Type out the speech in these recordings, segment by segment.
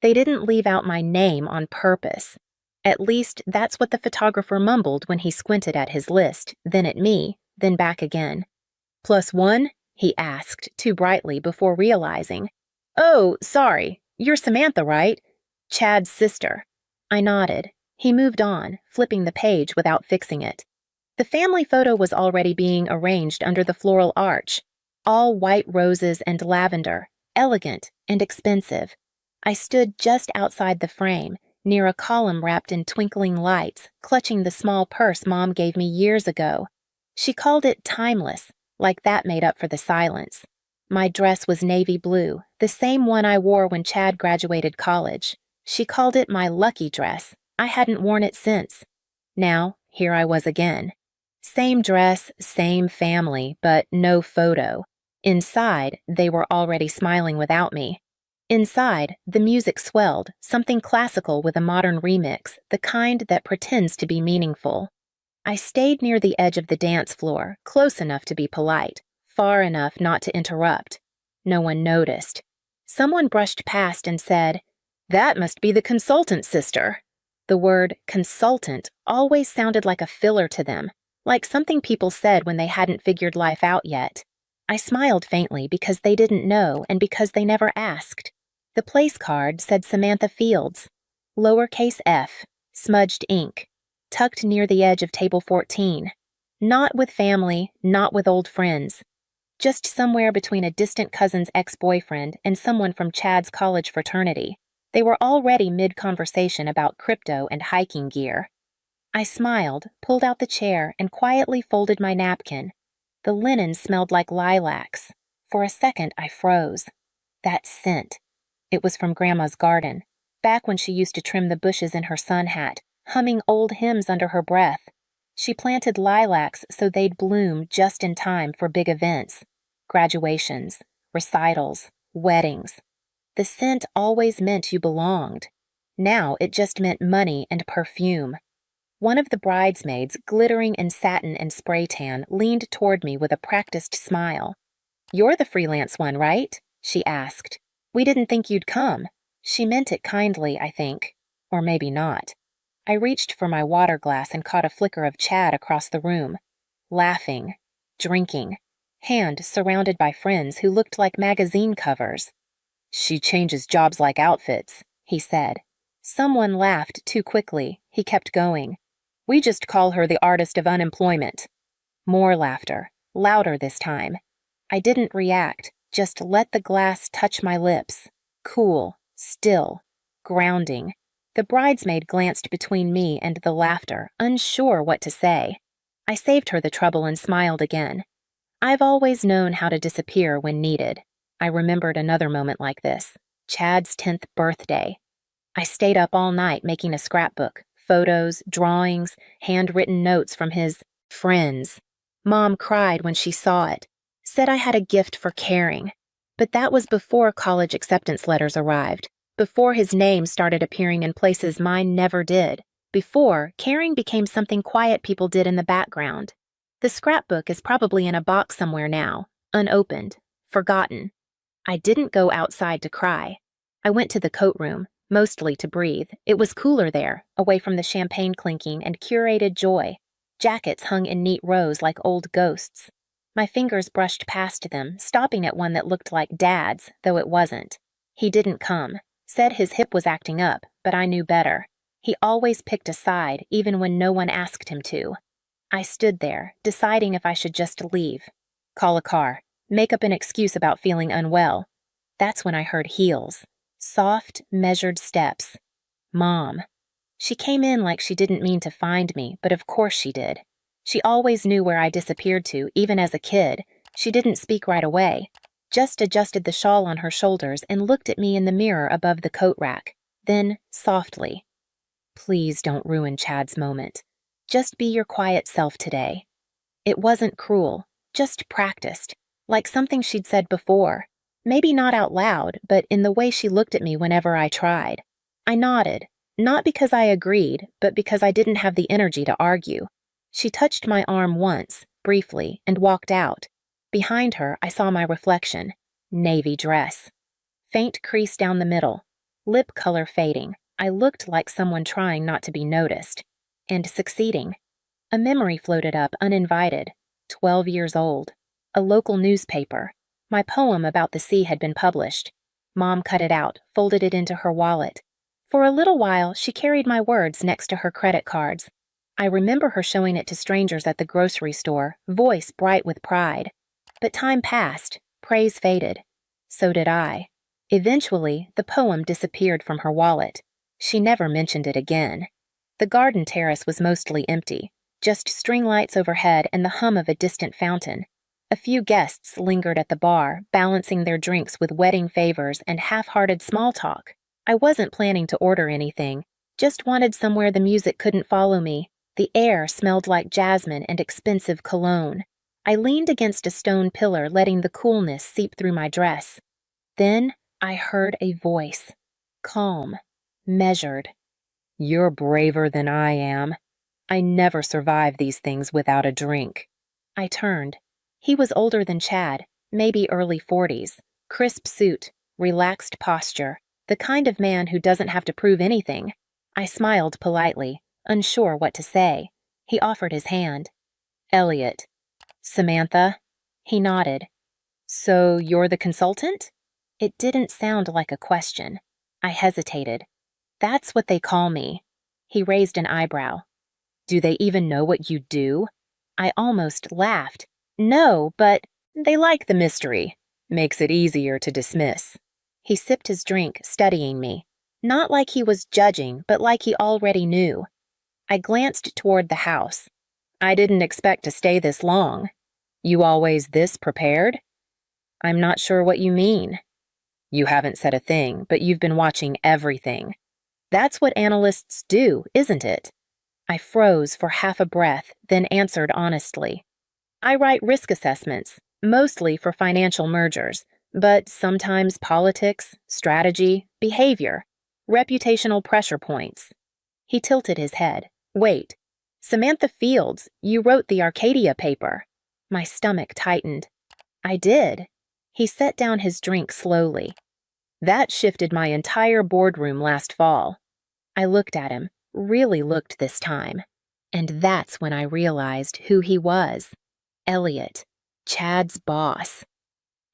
They didn't leave out my name on purpose. At least that's what the photographer mumbled when he squinted at his list, then at me, then back again. "Plus one?" he asked, too brightly before realizing. "Oh, sorry. You're Samantha, right? Chad's sister." I nodded. He moved on, flipping the page without fixing it. The family photo was already being arranged under the floral arch, all white roses and lavender, elegant and expensive. I stood just outside the frame, near a column wrapped in twinkling lights, clutching the small purse Mom gave me years ago. She called it timeless, like that made up for the silence. My dress was navy blue, the same one I wore when Chad graduated college. She called it my lucky dress. I hadn't worn it since. Now, here I was again. Same dress, same family, but no photo. Inside, they were already smiling without me. Inside, the music swelled, something classical with a modern remix, the kind that pretends to be meaningful. I stayed near the edge of the dance floor, close enough to be polite, far enough not to interrupt. No one noticed. Someone brushed past and said, "That must be the consultant sister." The word consultant always sounded like a filler to them, like something people said when they hadn't figured life out yet. I smiled faintly because they didn't know and because they never asked. The place card said Samantha Fields, lowercase f, smudged ink, tucked near the edge of table 14. Not with family, not with old friends. Just somewhere between a distant cousin's ex-boyfriend and someone from Chad's college fraternity. They were already mid-conversation about crypto and hiking gear. I smiled, pulled out the chair, and quietly folded my napkin. The linen smelled like lilacs. For a second, I froze. That scent. It was from Grandma's garden, back when she used to trim the bushes in her sun hat, humming old hymns under her breath. She planted lilacs so they'd bloom just in time for big events. Graduations, recitals, weddings. The scent always meant you belonged. Now it just meant money and perfume. One of the bridesmaids, glittering in satin and spray tan, leaned toward me with a practiced smile. "You're the freelance one, right?" she asked. "We didn't think you'd come." She meant it kindly, I think. Or maybe not. I reached for my water glass and caught a flicker of Chad across the room. Laughing. Drinking. Hand surrounded by friends who looked like magazine covers. "She changes jobs like outfits," he said. Someone laughed too quickly. He kept going. "We just call her the artist of unemployment." More laughter, louder this time. I didn't react, just let the glass touch my lips. Cool, still, grounding. The bridesmaid glanced between me and the laughter, unsure what to say. I saved her the trouble and smiled again. I've always known how to disappear when needed. I remembered another moment like this, Chad's 10th birthday. I stayed up all night making a scrapbook, photos, drawings, handwritten notes from his friends. Mom cried when she saw it, said I had a gift for caring. But that was before college acceptance letters arrived, before his name started appearing in places mine never did, before caring became something quiet people did in the background. The scrapbook is probably in a box somewhere now, unopened, forgotten. I didn't go outside to cry. I went to the coat room, mostly to breathe. It was cooler there, away from the champagne clinking and curated joy. Jackets hung in neat rows like old ghosts. My fingers brushed past them, stopping at one that looked like Dad's, though it wasn't. He didn't come. Said his hip was acting up, but I knew better. He always picked a side, even when no one asked him to. I stood there, deciding if I should just leave. Call a car. Make up an excuse about feeling unwell. That's when I heard heels. Soft, measured steps. Mom. She came in like she didn't mean to find me, but of course she did. She always knew where I disappeared to, even as a kid. She didn't speak right away. Just adjusted the shawl on her shoulders and looked at me in the mirror above the coat rack. Then, softly. "Please don't ruin Chad's moment. Just be your quiet self today." It wasn't cruel, just practiced, like something she'd said before. Maybe not out loud, but in the way she looked at me whenever I tried. I nodded, not because I agreed, but because I didn't have the energy to argue. She touched my arm once, briefly, and walked out. Behind her, I saw my reflection. Navy dress. Faint crease down the middle. lip color fading. I looked like someone trying not to be noticed. And succeeding. A memory floated up uninvited. 12 years old. A local newspaper. My poem about the sea had been published. Mom cut it out, folded it into her wallet. For a little while, she carried my words next to her credit cards. I remember her showing it to strangers at the grocery store, voice bright with pride. But time passed, praise faded. So did I. Eventually, the poem disappeared from her wallet. She never mentioned it again. The garden terrace was mostly empty, just string lights overhead and the hum of a distant fountain. A few guests lingered at the bar, balancing their drinks with wedding favors and half-hearted small talk. I wasn't planning to order anything, just wanted somewhere the music couldn't follow me. The air smelled like jasmine and expensive cologne. I leaned against a stone pillar, letting the coolness seep through my dress. Then I heard a voice. Calm. Measured. "You're braver than I am. I never survive these things without a drink." I turned. He was older than Chad, maybe early 40s. Crisp suit, relaxed posture, the kind of man who doesn't have to prove anything. I smiled politely, unsure what to say. He offered his hand. "Elliot." "Samantha?" He nodded. "So you're the consultant?" It didn't sound like a question. I hesitated. "That's what they call me." He raised an eyebrow. "Do they even know what you do?" I almost laughed. "No, but they like the mystery. Makes it easier to dismiss." He sipped his drink, studying me. Not like he was judging, but like he already knew. I glanced toward the house. "I didn't expect to stay this long. You always this prepared?" "I'm not sure what you mean." "You haven't said a thing, but you've been watching everything. That's what analysts do, isn't it?" I froze for half a breath, then answered honestly. "I write risk assessments, mostly for financial mergers, but sometimes politics, strategy, behavior, reputational pressure points." He tilted his head. "Wait, Samantha Fields, you wrote the Arcadia paper." My stomach tightened. "I did." He set down his drink slowly. "That shifted my entire boardroom last fall." I looked at him, really looked this time. And that's when I realized who he was. Elliot, Chad's boss.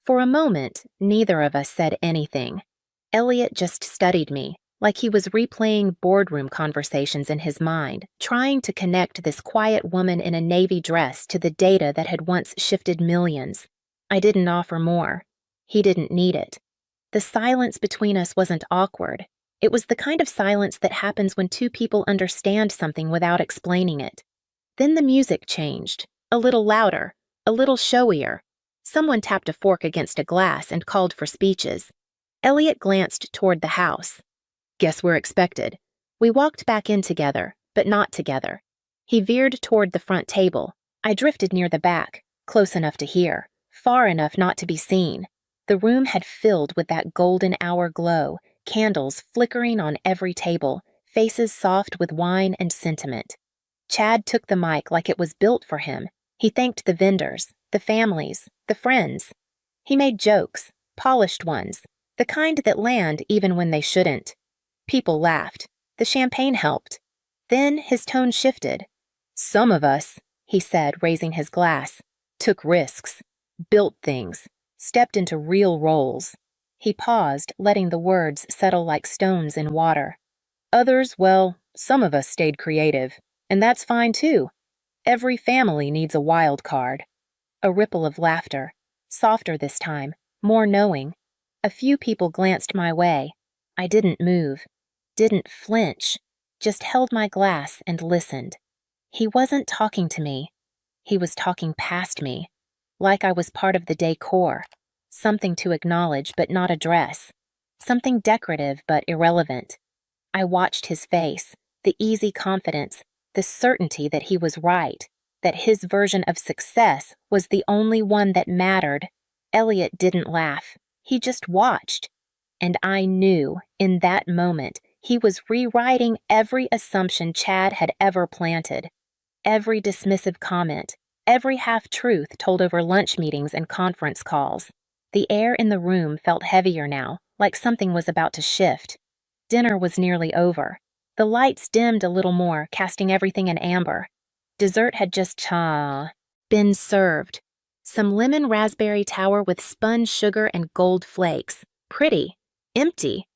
For a moment, neither of us said anything. Elliot just studied me, like he was replaying boardroom conversations in his mind, trying to connect this quiet woman in a navy dress to the data that had once shifted millions. I didn't offer more. He didn't need it. The silence between us wasn't awkward. It was the kind of silence that happens when two people understand something without explaining it. Then the music changed, a little louder, a little showier. Someone tapped a fork against a glass and called for speeches. Elliot glanced toward the house. "Guess we're expected." We walked back in together, but not together. He veered toward the front table. I drifted near the back, close enough to hear, far enough not to be seen. The room had filled with that golden hour glow, candles flickering on every table, faces soft with wine and sentiment. Chad took the mic like it was built for him. He thanked the vendors, the families, the friends. He made jokes, polished ones, the kind that land even when they shouldn't. People laughed. The champagne helped. Then his tone shifted. "Some of us," he said, raising his glass, "took risks, built things, stepped into real roles." He paused, letting the words settle like stones in water. "Others, well, some of us stayed creative, and that's fine too. Every family needs a wild card." A ripple of laughter, softer this time, more knowing. A few people glanced my way. I didn't move, didn't flinch, just held my glass and listened. He wasn't talking to me. He was talking past me, like I was part of the decor, something to acknowledge but not address, something decorative but irrelevant. I watched his face, the easy confidence, the certainty that he was right, that his version of success was the only one that mattered. Elliot didn't laugh. He just watched. And I knew, in that moment, he was rewriting every assumption Chad had ever planted, every dismissive comment, every half-truth told over lunch meetings and conference calls. The air in the room felt heavier now, like something was about to shift. Dinner was nearly over. The lights dimmed a little more, casting everything in amber. Dessert had just been served. Some lemon raspberry tower with spun sugar and gold flakes. Pretty. Empty.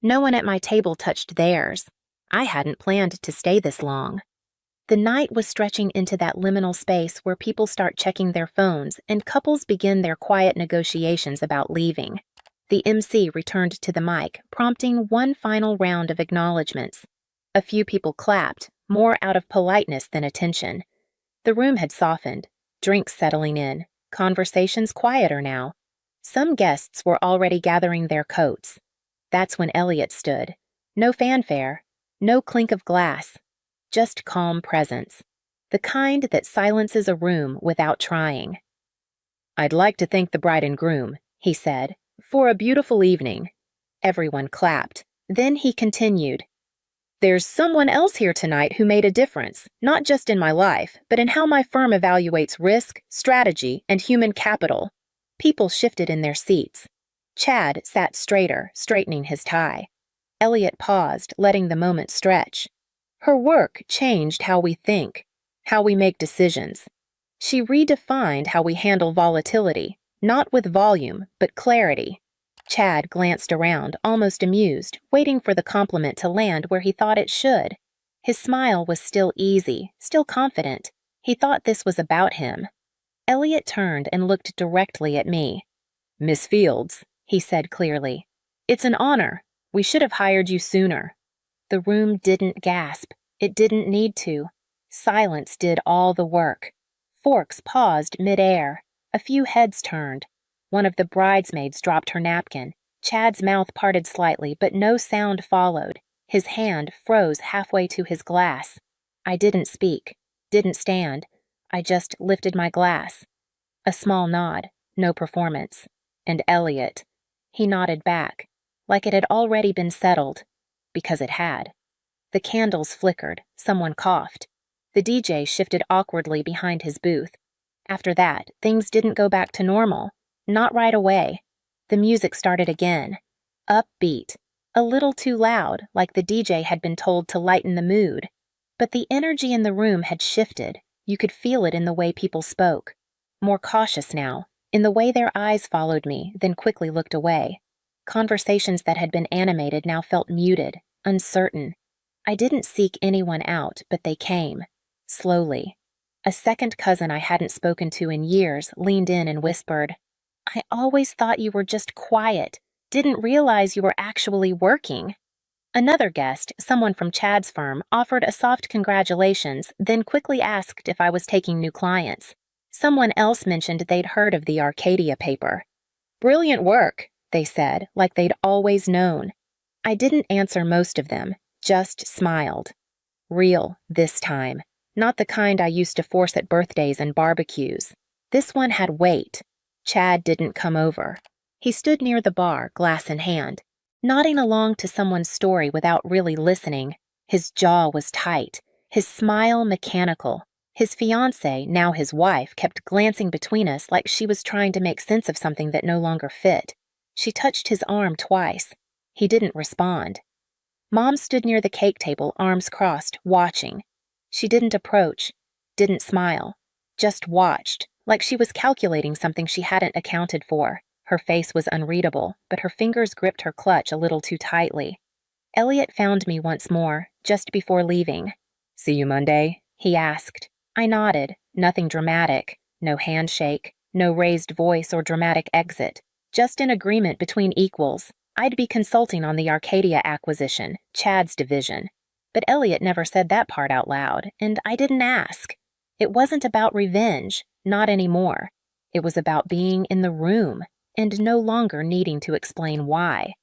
No one at my table touched theirs. I hadn't planned to stay this long. The night was stretching into that liminal space where people start checking their phones and couples begin their quiet negotiations about leaving. The MC returned to the mic, prompting one final round of acknowledgments. A few people clapped, more out of politeness than attention. The room had softened, drinks settling in, conversations quieter now. Some guests were already gathering their coats. That's when Elliot stood. No fanfare, no clink of glass, just calm presence. The kind that silences a room without trying. "I'd like to thank the bride and groom," he said, "for a beautiful evening." Everyone clapped. Then he continued, "There's someone else here tonight who made a difference, not just in my life, but in how my firm evaluates risk, strategy, and human capital." People shifted in their seats. Chad sat straighter, straightening his tie. Elliot paused, letting the moment stretch. Her work changed how we think, how we make decisions. She redefined how we handle volatility, not with volume, but clarity. Chad glanced around, almost amused, waiting for the compliment to land where he thought it should. His smile was still easy, still confident. He thought this was about him. Elliot turned and looked directly at me. "Miss Fields," he said clearly, "it's an honor. We should have hired you sooner." The room didn't gasp. It didn't need to. Silence did all the work. Forks paused mid-air. A few heads turned. One of the bridesmaids dropped her napkin. Chad's mouth parted slightly, but no sound followed. His hand froze halfway to his glass. I didn't speak, didn't stand. I just lifted my glass. A small nod, no performance. And Elliot. He nodded back, like it had already been settled, because it had. The candles flickered, someone coughed. The DJ shifted awkwardly behind his booth. After that, things didn't go back to normal. Not right away. The music started again. Upbeat. A little too loud, like the DJ had been told to lighten the mood. But the energy in the room had shifted. You could feel it in the way people spoke. More cautious now, in the way their eyes followed me, then quickly looked away. Conversations that had been animated now felt muted, uncertain. I didn't seek anyone out, but they came. Slowly. A second cousin I hadn't spoken to in years leaned in and whispered, "I always thought you were just quiet. Didn't realize you were actually working." Another guest, someone from Chad's firm, offered a soft congratulations, then quickly asked if I was taking new clients. Someone else mentioned they'd heard of the Arcadia paper. "Brilliant work," they said, like they'd always known. I didn't answer most of them, just smiled. Real, this time. Not the kind I used to force at birthdays and barbecues. This one had weight. Chad didn't come over. He stood near the bar, glass in hand, nodding along to someone's story without really listening. His jaw was tight, his smile mechanical. His fiancée, now his wife, kept glancing between us like she was trying to make sense of something that no longer fit. She touched his arm twice. He didn't respond. Mom stood near the cake table, arms crossed, watching. She didn't approach, didn't smile, just watched, like she was calculating something she hadn't accounted for. Her face was unreadable, but her fingers gripped her clutch a little too tightly. Elliot found me once more, just before leaving. "See you Monday?" he asked. I nodded, nothing dramatic, no handshake, no raised voice or dramatic exit, just an agreement between equals. I'd be consulting on the Arcadia acquisition, Chad's division. But Elliot never said that part out loud, and I didn't ask. It wasn't about revenge, not anymore. It was about being in the room, and no longer needing to explain why.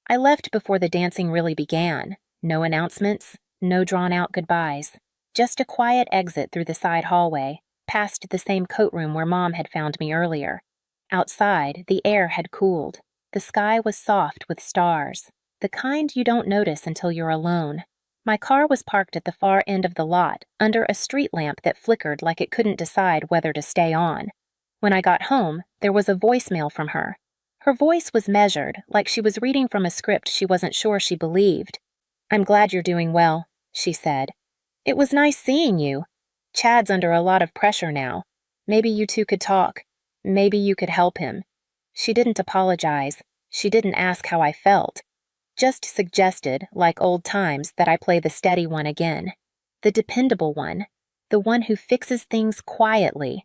I left before the dancing really began. No announcements, no drawn-out goodbyes. Just a quiet exit through the side hallway, past the same coat room where Mom had found me earlier. Outside, the air had cooled. The sky was soft with stars, the kind you don't notice until you're alone. My car was parked at the far end of the lot, under a street lamp that flickered like it couldn't decide whether to stay on. When I got home, there was a voicemail from her. Her voice was measured, like she was reading from a script she wasn't sure she believed. "I'm glad you're doing well," she said. "It was nice seeing you. Chad's under a lot of pressure now. Maybe you two could talk. Maybe you could help him." She didn't apologize. She didn't ask how I felt. Just suggested, like old times, that I play the steady one again. The dependable one. The one who fixes things quietly.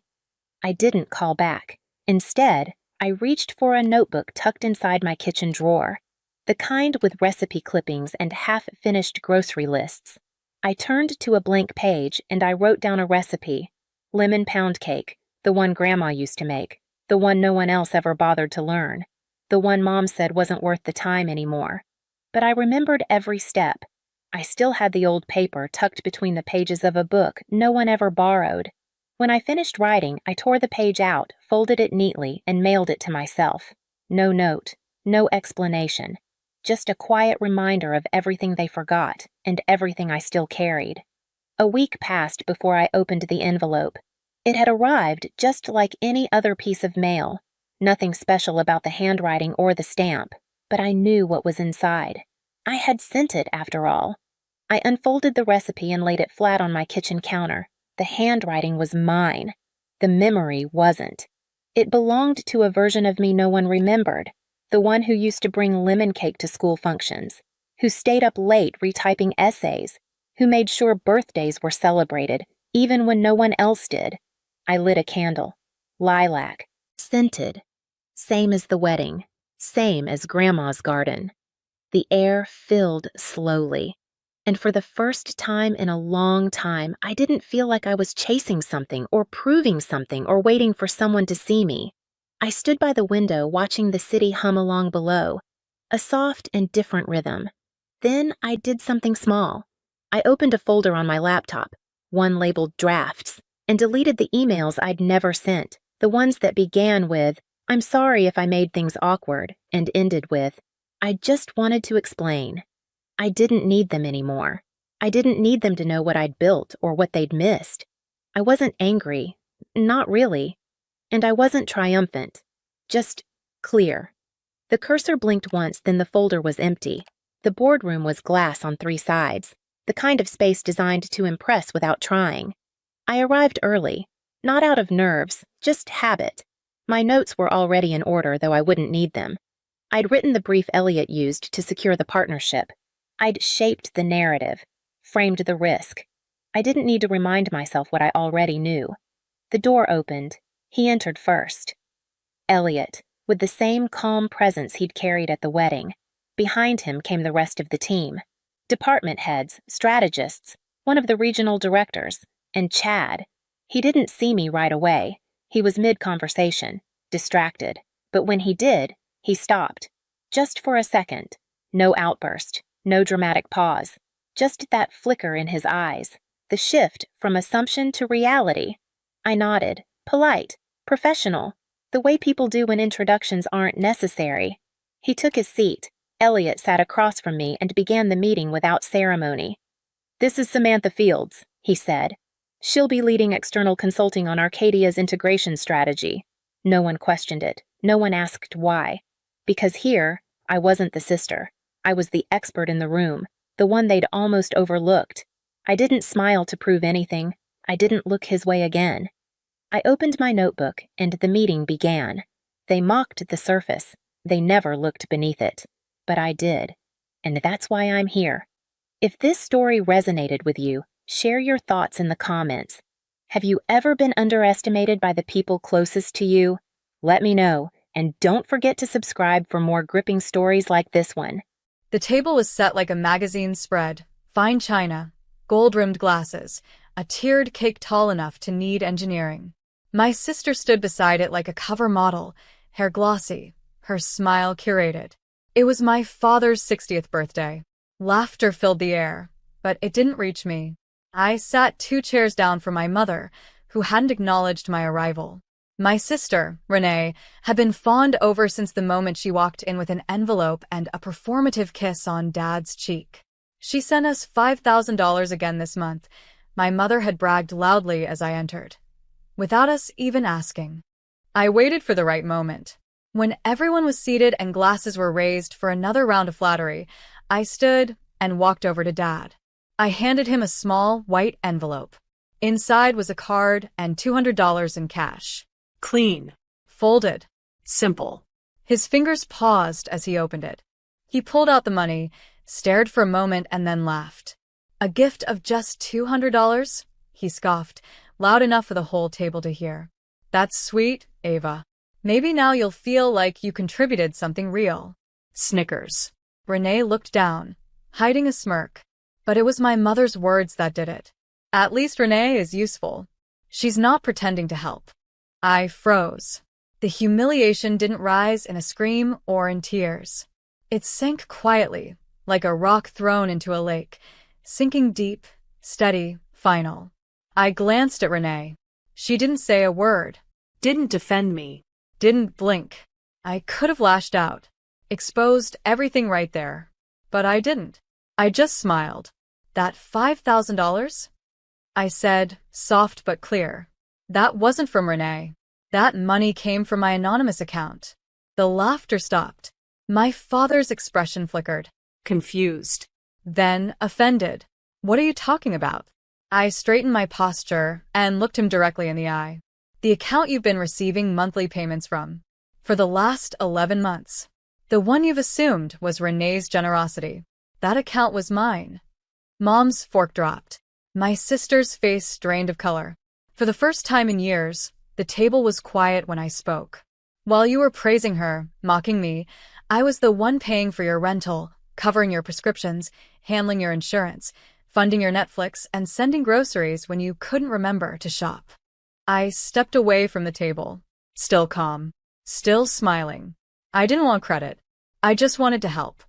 I didn't call back. Instead, I reached for a notebook tucked inside my kitchen drawer. The kind with recipe clippings and half-finished grocery lists. I turned to a blank page and I wrote down a recipe. Lemon pound cake, the one Grandma used to make, the one no one else ever bothered to learn, the one Mom said wasn't worth the time anymore. But I remembered every step. I still had the old paper tucked between the pages of a book no one ever borrowed. When I finished writing, I tore the page out, folded it neatly, and mailed it to myself. No note, no explanation. Just a quiet reminder of everything they forgot and everything I still carried. A week passed before I opened the envelope. It had arrived just like any other piece of mail. Nothing special about the handwriting or the stamp, but I knew what was inside. I had sent it, after all. I unfolded the recipe and laid it flat on my kitchen counter. The handwriting was mine. The memory wasn't. It belonged to a version of me no one remembered. The one who used to bring lemon cake to school functions, who stayed up late retyping essays, who made sure birthdays were celebrated, even when no one else did. I lit a candle. Lilac. Scented. Same as the wedding. Same as Grandma's garden. The air filled slowly. And for the first time in a long time, I didn't feel like I was chasing something or proving something or waiting for someone to see me. I stood by the window watching the city hum along below, a soft and different rhythm. Then I did something small. I opened a folder on my laptop, one labeled Drafts, and deleted the emails I'd never sent, the ones that began with, "I'm sorry if I made things awkward," and ended with, "I just wanted to explain." I didn't need them anymore. I didn't need them to know what I'd built or what they'd missed. I wasn't angry, not really. And I wasn't triumphant, just clear. The cursor blinked once, then the folder was empty. The boardroom was glass on 3 sides, the kind of space designed to impress without trying. I arrived early, not out of nerves, just habit. My notes were already in order, though I wouldn't need them. I'd written the brief Elliot used to secure the partnership. I'd shaped the narrative, framed the risk. I didn't need to remind myself what I already knew. The door opened. He entered first. Elliot, with the same calm presence he'd carried at the wedding. Behind him came the rest of the team. Department heads, strategists, one of the regional directors, and Chad. He didn't see me right away. He was mid-conversation, distracted. But when he did, he stopped. Just for a second. No outburst, no dramatic pause. Just that flicker in his eyes. The shift from assumption to reality. I nodded, polite. Professional, the way people do when introductions aren't necessary. He took his seat. Elliot sat across from me and began the meeting without ceremony. "This is Samantha Fields," he said. "She'll be leading external consulting on Arcadia's integration strategy." No one questioned it. No one asked why. Because here, I wasn't the sister. I was the expert in the room, the one they'd almost overlooked. I didn't smile to prove anything. I didn't look his way again. I opened my notebook, and the meeting began. They mocked the surface. They never looked beneath it. But I did. And that's why I'm here. If this story resonated with you, share your thoughts in the comments. Have you ever been underestimated by the people closest to you? Let me know, and don't forget to subscribe for more gripping stories like this one. The table was set like a magazine spread. Fine china, gold-rimmed glasses, a tiered cake tall enough to need engineering. My sister stood beside it like a cover model, hair glossy, her smile curated. It was my father's 60th birthday. Laughter filled the air, but it didn't reach me. I sat 2 chairs down from my mother, who hadn't acknowledged my arrival. My sister, Renee, had been fawned over since the moment she walked in with an envelope and a performative kiss on Dad's cheek. She sent us $5,000 again this month. My mother had bragged loudly as I entered, without us even asking. I waited for the right moment. When everyone was seated and glasses were raised for another round of flattery, I stood and walked over to Dad. I handed him a small, white envelope. Inside was a card and $200 in cash. Clean. Folded. Simple. His fingers paused as he opened it. He pulled out the money, stared for a moment, and then laughed. A gift of just $200? He scoffed, loud enough for the whole table to hear. That's sweet, Ava. Maybe now you'll feel like you contributed something real. Snickers. Renee looked down, hiding a smirk. But it was my mother's words that did it. At least Renee is useful. She's not pretending to help. I froze. The humiliation didn't rise in a scream or in tears. It sank quietly, like a rock thrown into a lake, sinking deep, steady, final. I glanced at Renee. She didn't say a word. Didn't defend me. Didn't blink. I could have lashed out, exposed everything right there. But I didn't. I just smiled. That $5,000? I said, soft but clear. That wasn't from Renee. That money came from my anonymous account. The laughter stopped. My father's expression flickered. Confused. Then offended. What are you talking about? I straightened my posture and looked him directly in the eye. The account you've been receiving monthly payments from. For the last 11 months. The one you've assumed was Renee's generosity. That account was mine. Mom's fork dropped. My sister's face drained of color. For the first time in years, the table was quiet when I spoke. While you were praising her, mocking me, I was the one paying for your rental, covering your prescriptions, handling your insurance, funding your Netflix, and sending groceries when you couldn't remember to shop. I stepped away from the table, still calm, still smiling. I didn't want credit. I just wanted to help.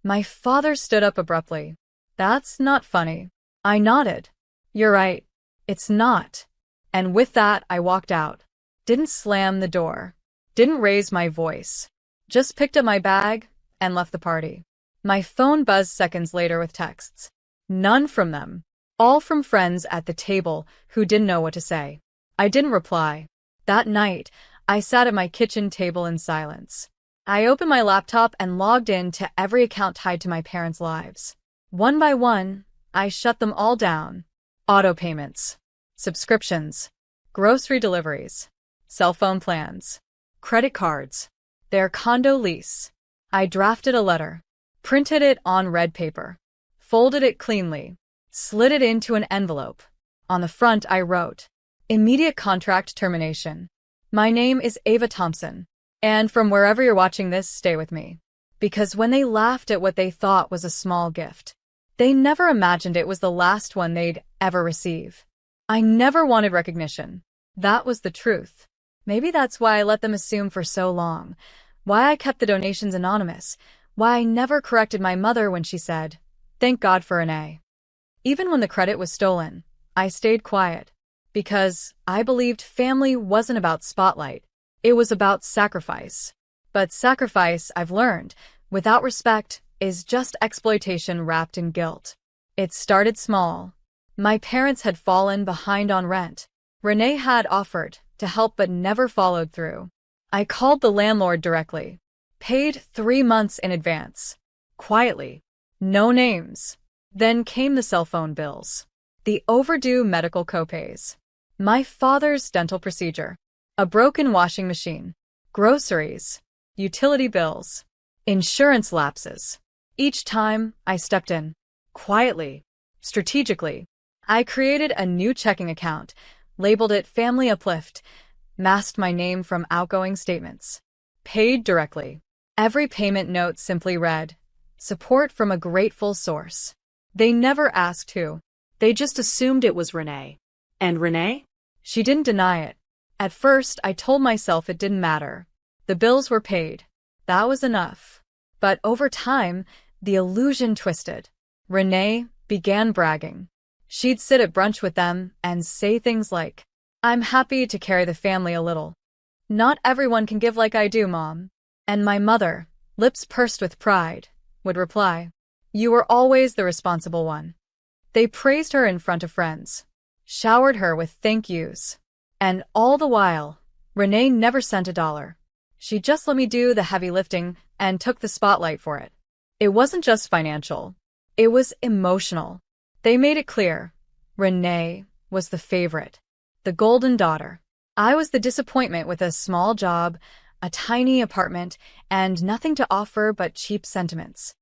My father stood up abruptly. That's not funny. I nodded. You're right. It's not. And with that, I walked out. Didn't slam the door. Didn't raise my voice. Just picked up my bag and left the party. My phone buzzed seconds later with texts. None from them. All from friends at the table who didn't know what to say. I didn't reply. That night, I sat at my kitchen table in silence. I opened my laptop and logged in to every account tied to my parents' lives. One by one, I shut them all down. Auto payments, subscriptions, grocery deliveries, cell phone plans, credit cards, their condo lease. I drafted a letter, printed it on red paper, folded it cleanly, slid it into an envelope. On the front, I wrote, immediate contract termination. My name is Ava Thompson. And from wherever you're watching this, stay with me. Because when they laughed at what they thought was a small gift, they never imagined it was the last one they'd ever receive. I never wanted recognition. That was the truth. Maybe that's why I let them assume for so long. Why I kept the donations anonymous. Why I never corrected my mother when she said, thank God for an A. Even when the credit was stolen, I stayed quiet. Because I believed family wasn't about spotlight. It was about sacrifice. But sacrifice, I've learned, without respect, is just exploitation wrapped in guilt. It started small. My parents had fallen behind on rent. Renee had offered to help but never followed through. I called the landlord directly. Paid 3 months in advance. Quietly. No names. Then came the cell phone bills. The overdue medical copays. My father's dental procedure. A broken washing machine. Groceries. Utility bills. Insurance lapses. Each time, I stepped in. Quietly. Strategically. I created a new checking account, labeled it Family Uplift, masked my name from outgoing statements. Paid directly. Every payment note simply read, support from a grateful source. They never asked who. They just assumed it was Renee. And Renee? She didn't deny it. At first, I told myself it didn't matter. The bills were paid. That was enough. But over time, the illusion twisted. Renee began bragging. She'd sit at brunch with them and say things like, I'm happy to carry the family a little. Not everyone can give like I do, Mom. And my mother, lips pursed with pride, would reply, you were always the responsible one. They praised her in front of friends, showered her with thank yous. And all the while, Renee never sent $1. She just let me do the heavy lifting and took the spotlight for it. It wasn't just financial. It was emotional. They made it clear. Renee was the favorite, the golden daughter. I was the disappointment with a small job, a tiny apartment, and nothing to offer but cheap sentiments.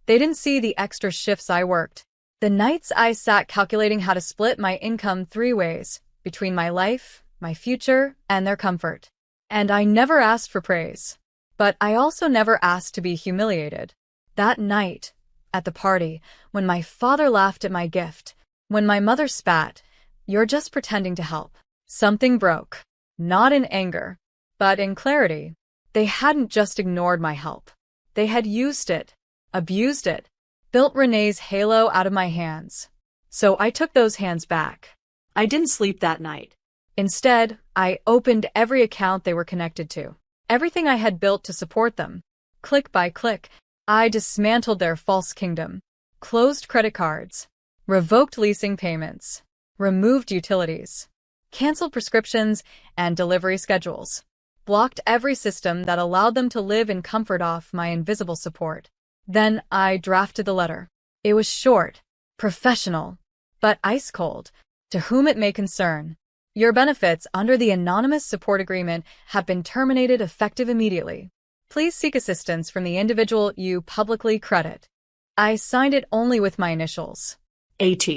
They didn't see the extra shifts I worked, the nights I sat calculating how to split my income 3 ways, between my life, my future, and their comfort. And I never asked for praise. But I also never asked to be humiliated. That night, at the party, when my father laughed at my gift, when my mother spat, "You're just pretending to help," something broke. Not in anger, but in clarity. They hadn't just ignored my help. They had used it, abused it, built Renee's halo out of my hands. So I took those hands back. I didn't sleep that night. Instead, I opened every account they were connected to, everything I had built to support them. Click by click, I dismantled their false kingdom, closed credit cards, revoked leasing payments, removed utilities, canceled prescriptions and delivery schedules, blocked every system that allowed them to live in comfort off my invisible support. Then I drafted the letter. It was short, professional, but ice cold. To whom it may concern. Your benefits under the anonymous support agreement have been terminated effective immediately. Please seek assistance from the individual you publicly credit. I signed it only with my initials. AT.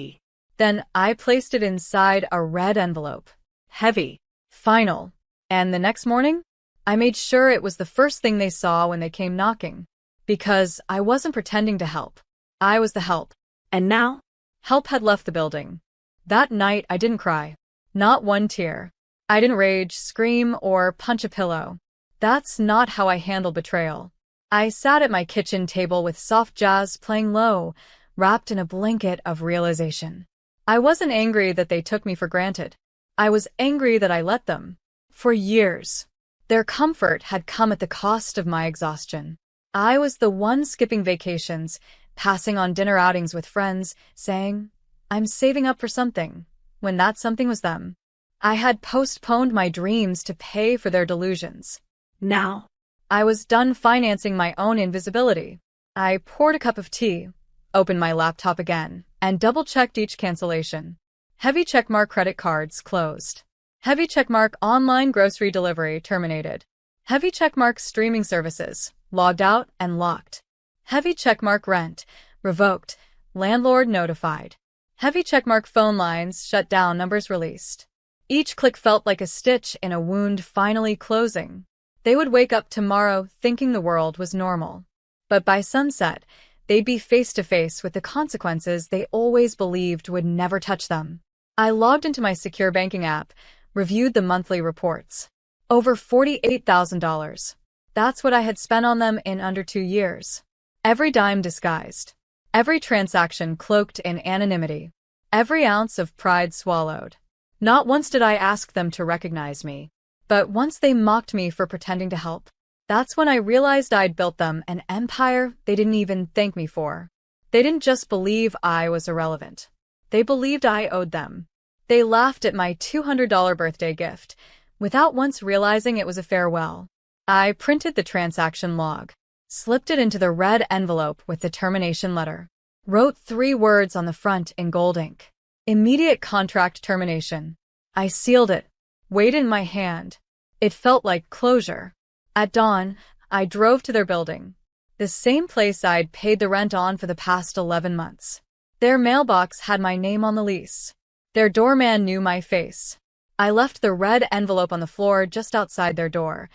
Then I placed it inside a red envelope. Heavy. Final. And the next morning, I made sure it was the first thing they saw when they came knocking. Because I wasn't pretending to help. I was the help. And now? Help had left the building. That night, I didn't cry. Not one tear. I didn't rage, scream, or punch a pillow. That's not how I handle betrayal. I sat at my kitchen table with soft jazz playing low, wrapped in a blanket of realization. I wasn't angry that they took me for granted. I was angry that I let them. For years. Their comfort had come at the cost of my exhaustion. I was the one skipping vacations, passing on dinner outings with friends, saying, "I'm saving up for something," when that something was them. I had postponed my dreams to pay for their delusions. Now, I was done financing my own invisibility. I poured a cup of tea, opened my laptop again, and double-checked each cancellation. Heavy checkmark credit cards closed. Heavy checkmark online grocery delivery terminated. Heavy checkmark streaming services logged out and locked. Heavy checkmark rent revoked. Landlord notified. Heavy checkmark phone lines shut down, numbers released. Each click felt like a stitch in a wound finally closing. They would wake up tomorrow thinking the world was normal. But by sunset, they'd be face to face with the consequences they always believed would never touch them. I logged into my secure banking app, reviewed the monthly reports. Over $48,000. That's what I had spent on them in under 2 years. Every dime disguised. Every transaction cloaked in anonymity. Every ounce of pride swallowed. Not once did I ask them to recognize me. But once they mocked me for pretending to help. That's when I realized I'd built them an empire they didn't even thank me for. They didn't just believe I was irrelevant. They believed I owed them. They laughed at my $200 birthday gift, without once realizing it was a farewell. I printed the transaction log, slipped it into the red envelope with the termination letter, wrote 3 words on the front in gold ink. Immediate contract termination. I sealed it, weighed it in my hand. It felt like closure. At dawn, I drove to their building, the same place I'd paid the rent on for the past 11 months. Their mailbox had my name on the lease. Their doorman knew my face. I left the red envelope on the floor just outside their door,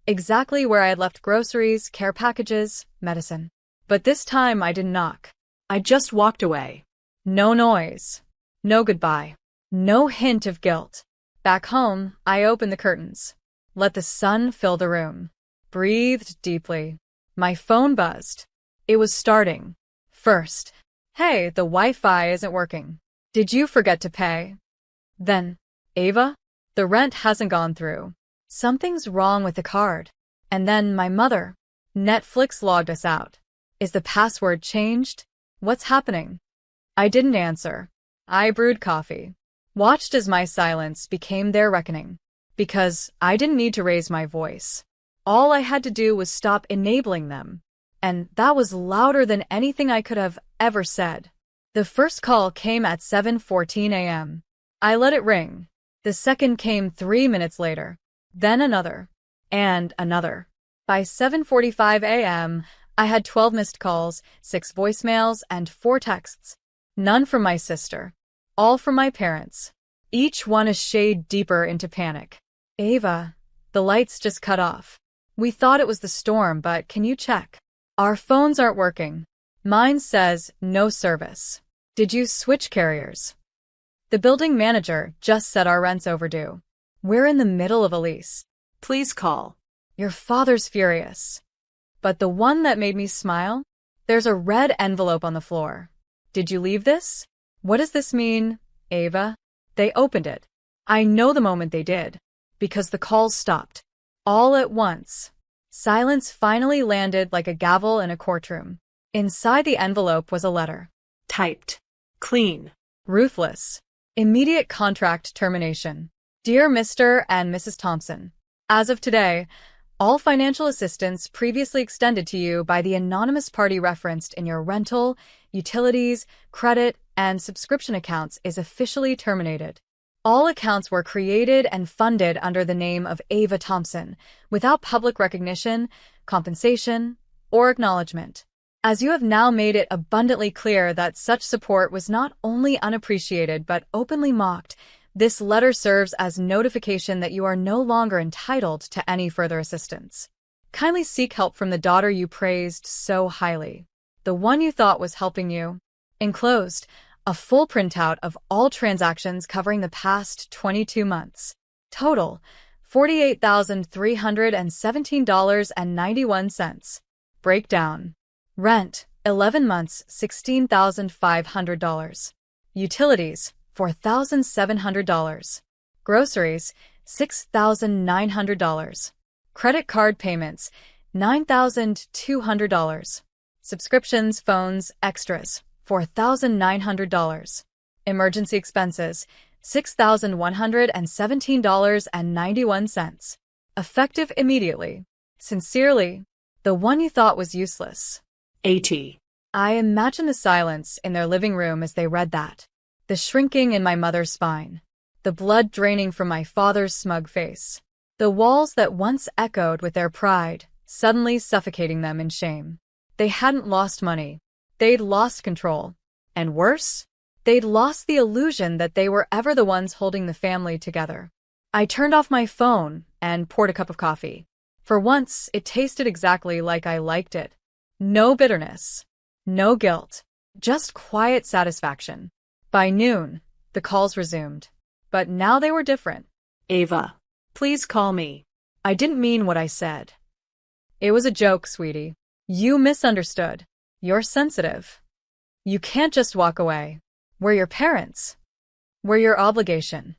exactly where I had left groceries, care packages, medicine. But this time I didn't knock. I just walked away. No noise. No goodbye. No hint of guilt. Back home, I opened the curtains. Let the sun fill the room. Breathed deeply. My phone buzzed. It was starting. First, "Hey, the Wi-Fi isn't working. Did you forget to pay?" Then, "Ava, the rent hasn't gone through. Something's wrong with the card." And then my mother, "Netflix logged us out. Is the password changed? What's happening?" I didn't answer. I brewed coffee. Watched as my silence became their reckoning. Because I didn't need to raise my voice. All I had to do was stop enabling them. And that was louder than anything I could have ever said. The first call came at 7:14 a.m. I let it ring. The second came 3 minutes later. Then another. And another. By 7:45 a.m., I had 12 missed calls, 6 voicemails, and 4 texts. None from my sister. All from my parents. Each one a shade deeper into panic. Ava, the lights just cut off. We thought it was the storm, but can you check? Our phones aren't working. Mine says no service. Did you switch carriers? The building manager just said our rent's overdue. We're in the middle of a lease. Please call. Your father's furious. But the one that made me smile? There's a red envelope on the floor. Did you leave this? What does this mean, Ava? They opened it. I know the moment they did. Because the calls stopped. All at once. Silence finally landed like a gavel in a courtroom. Inside the envelope was a letter. Typed. Clean. Ruthless. Immediate contract termination. Dear Mr. and Mrs. Thompson, as of today, all financial assistance previously extended to you by the anonymous party referenced in your rental, utilities, credit, and subscription accounts is officially terminated. All accounts were created and funded under the name of Ava Thompson, without public recognition, compensation, or acknowledgement. As you have now made it abundantly clear that such support was not only unappreciated but openly mocked, this letter serves as notification that you are no longer entitled to any further assistance. Kindly seek help from the daughter you praised so highly, the one you thought was helping you. Enclosed, a full printout of all transactions covering the past 22 months. Total, $48,317.91. Breakdown. Rent, 11 months, $16,500. Utilities, $4,700. Groceries, $6,900. Credit card payments, $9,200. Subscriptions, phones, extras, $4,900. Emergency expenses, $6,117.91. Effective immediately. Sincerely, the one you thought was useless. AT. I imagine the silence in their living room as they read that. The shrinking in my mother's spine. The blood draining from my father's smug face. The walls that once echoed with their pride, suddenly suffocating them in shame. They hadn't lost money. They'd lost control. And worse, they'd lost the illusion that they were ever the ones holding the family together. I turned off my phone and poured a cup of coffee. For once, it tasted exactly like I liked it. No bitterness. No guilt. Just quiet satisfaction. By noon, the calls resumed. But now they were different. Ava, please call me. I didn't mean what I said. It was a joke, sweetie. You misunderstood. You're sensitive. You can't just walk away. We're your parents. We're your obligation.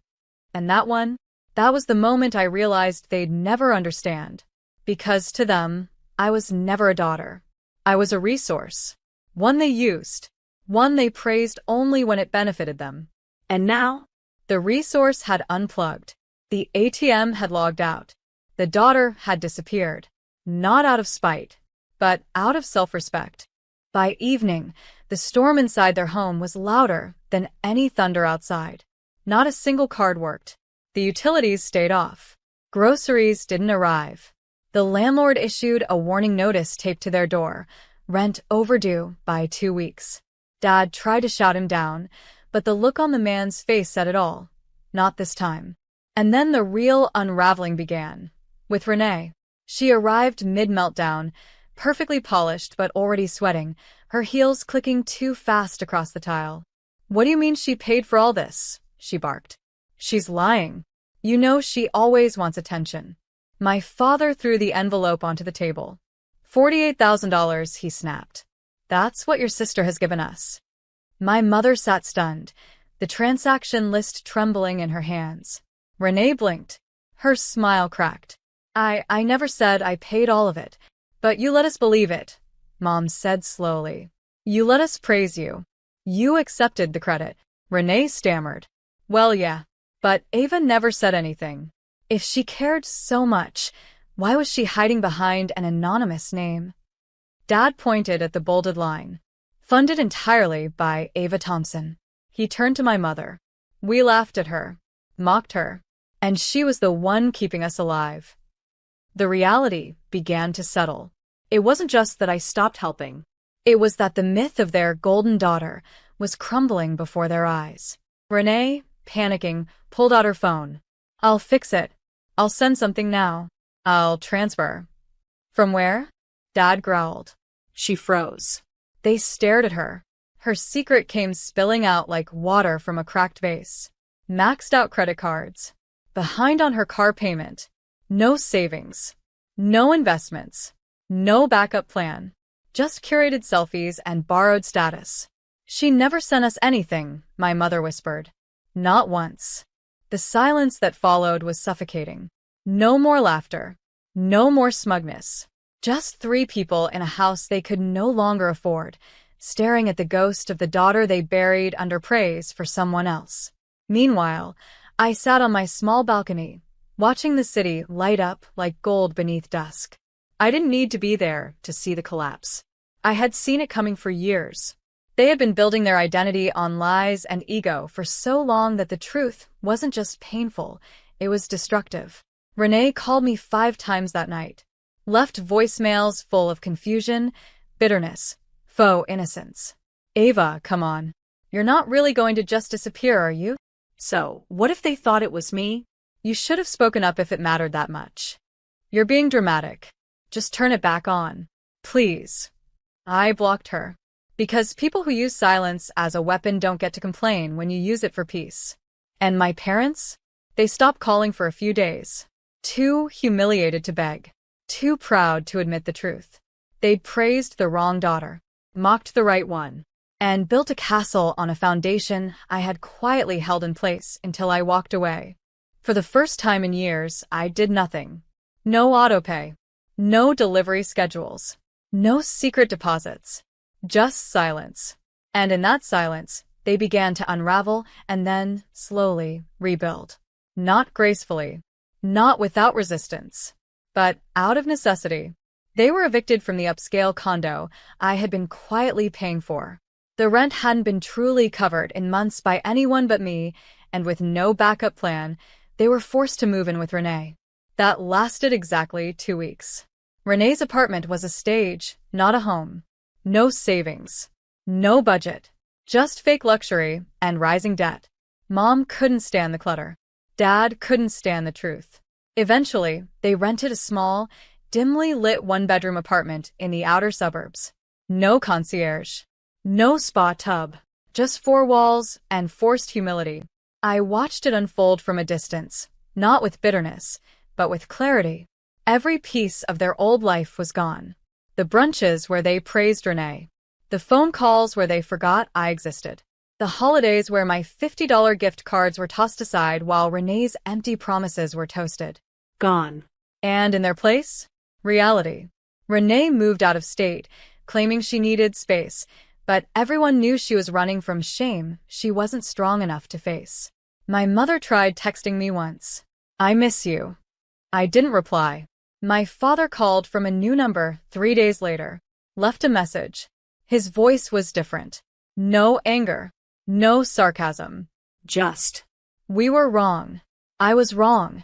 And that was the moment I realized they'd never understand. Because to them, I was never a daughter. I was a resource. One they used. One they praised only when it benefited them. And now? The resource had unplugged. The ATM had logged out. The daughter had disappeared. Not out of spite, but out of self-respect. By evening, the storm inside their home was louder than any thunder outside. Not a single card worked. The utilities stayed off. Groceries didn't arrive. The landlord issued a warning notice taped to their door. Rent overdue by 2 weeks. Dad tried to shout him down, but the look on the man's face said it all. Not this time. And then the real unraveling began. With Renee. She arrived mid-meltdown, perfectly polished but already sweating, her heels clicking too fast across the tile. What do you mean she paid for all this? She barked. She's lying. You know she always wants attention. My father threw the envelope onto the table. $48,000, he snapped. That's what your sister has given us. My mother sat stunned, the transaction list trembling in her hands. Renee blinked. Her smile cracked. I never said I paid all of it, but you let us believe it, Mom said slowly. You let us praise you. You accepted the credit. Renee stammered. Well, yeah, but Ava never said anything. If she cared so much, Why was she hiding behind an anonymous name? Dad pointed at the bolded line. Funded entirely by Ava Thompson. He turned to my mother. We laughed at her, mocked her, and she was the one keeping us alive. The reality began to settle. It wasn't just that I stopped helping. It was that the myth of their golden daughter was crumbling before their eyes. Renee, panicking, pulled out her phone. I'll fix it. I'll send something now. I'll transfer. From where? Dad growled. She froze. They stared at her. Her secret came spilling out like water from a cracked vase. Maxed out credit cards. Behind on her car payment. No savings. No investments. No backup plan. Just curated selfies and borrowed status. She never sent us anything, my mother whispered. Not once. The silence that followed was suffocating. No more laughter. No more smugness. Just three people in a house they could no longer afford, staring at the ghost of the daughter they buried under praise for someone else. Meanwhile, I sat on my small balcony, watching the city light up like gold beneath dusk. I didn't need to be there to see the collapse. I had seen it coming for years. They had been building their identity on lies and ego for so long that the truth wasn't just painful, it was destructive. Renee called me 5 times that night. Left voicemails full of confusion, bitterness, faux innocence. Ava, come on. You're not really going to just disappear, are you? So, what if they thought it was me? You should have spoken up if it mattered that much. You're being dramatic. Just turn it back on. Please. I blocked her. Because people who use silence as a weapon don't get to complain when you use it for peace. And my parents? They stopped calling for a few days. Too humiliated to beg. Too proud to admit the truth. They'd praised the wrong daughter, mocked the right one, and built a castle on a foundation I had quietly held in place until I walked away. For the first time in years, I did nothing. No autopay. No delivery schedules. No secret deposits. Just silence. And in that silence, they began to unravel and then, slowly, rebuild. Not gracefully. Not without resistance. But out of necessity. They were evicted from the upscale condo I had been quietly paying for. The rent hadn't been truly covered in months by anyone but me, and with no backup plan, they were forced to move in with Renee. That lasted exactly 2 weeks. Renee's apartment was a stage, not a home. No savings. No budget. Just fake luxury and rising debt. Mom couldn't stand the clutter. Dad couldn't stand the truth. Eventually, they rented a small, dimly lit one-bedroom apartment in the outer suburbs. No concierge. No spa tub. Just 4 walls and forced humility. I watched it unfold from a distance, not with bitterness, but with clarity. Every piece of their old life was gone. The brunches where they praised Renee. The phone calls where they forgot I existed. The holidays where my $50 gift cards were tossed aside while Renee's empty promises were toasted. Gone. And in their place? Reality. Renee moved out of state, claiming she needed space, but everyone knew she was running from shame she wasn't strong enough to face. My mother tried texting me once. I miss you. I didn't reply. My father called from a new number 3 days later. Left a message. His voice was different. No anger. No sarcasm. Just. We were wrong. I was wrong.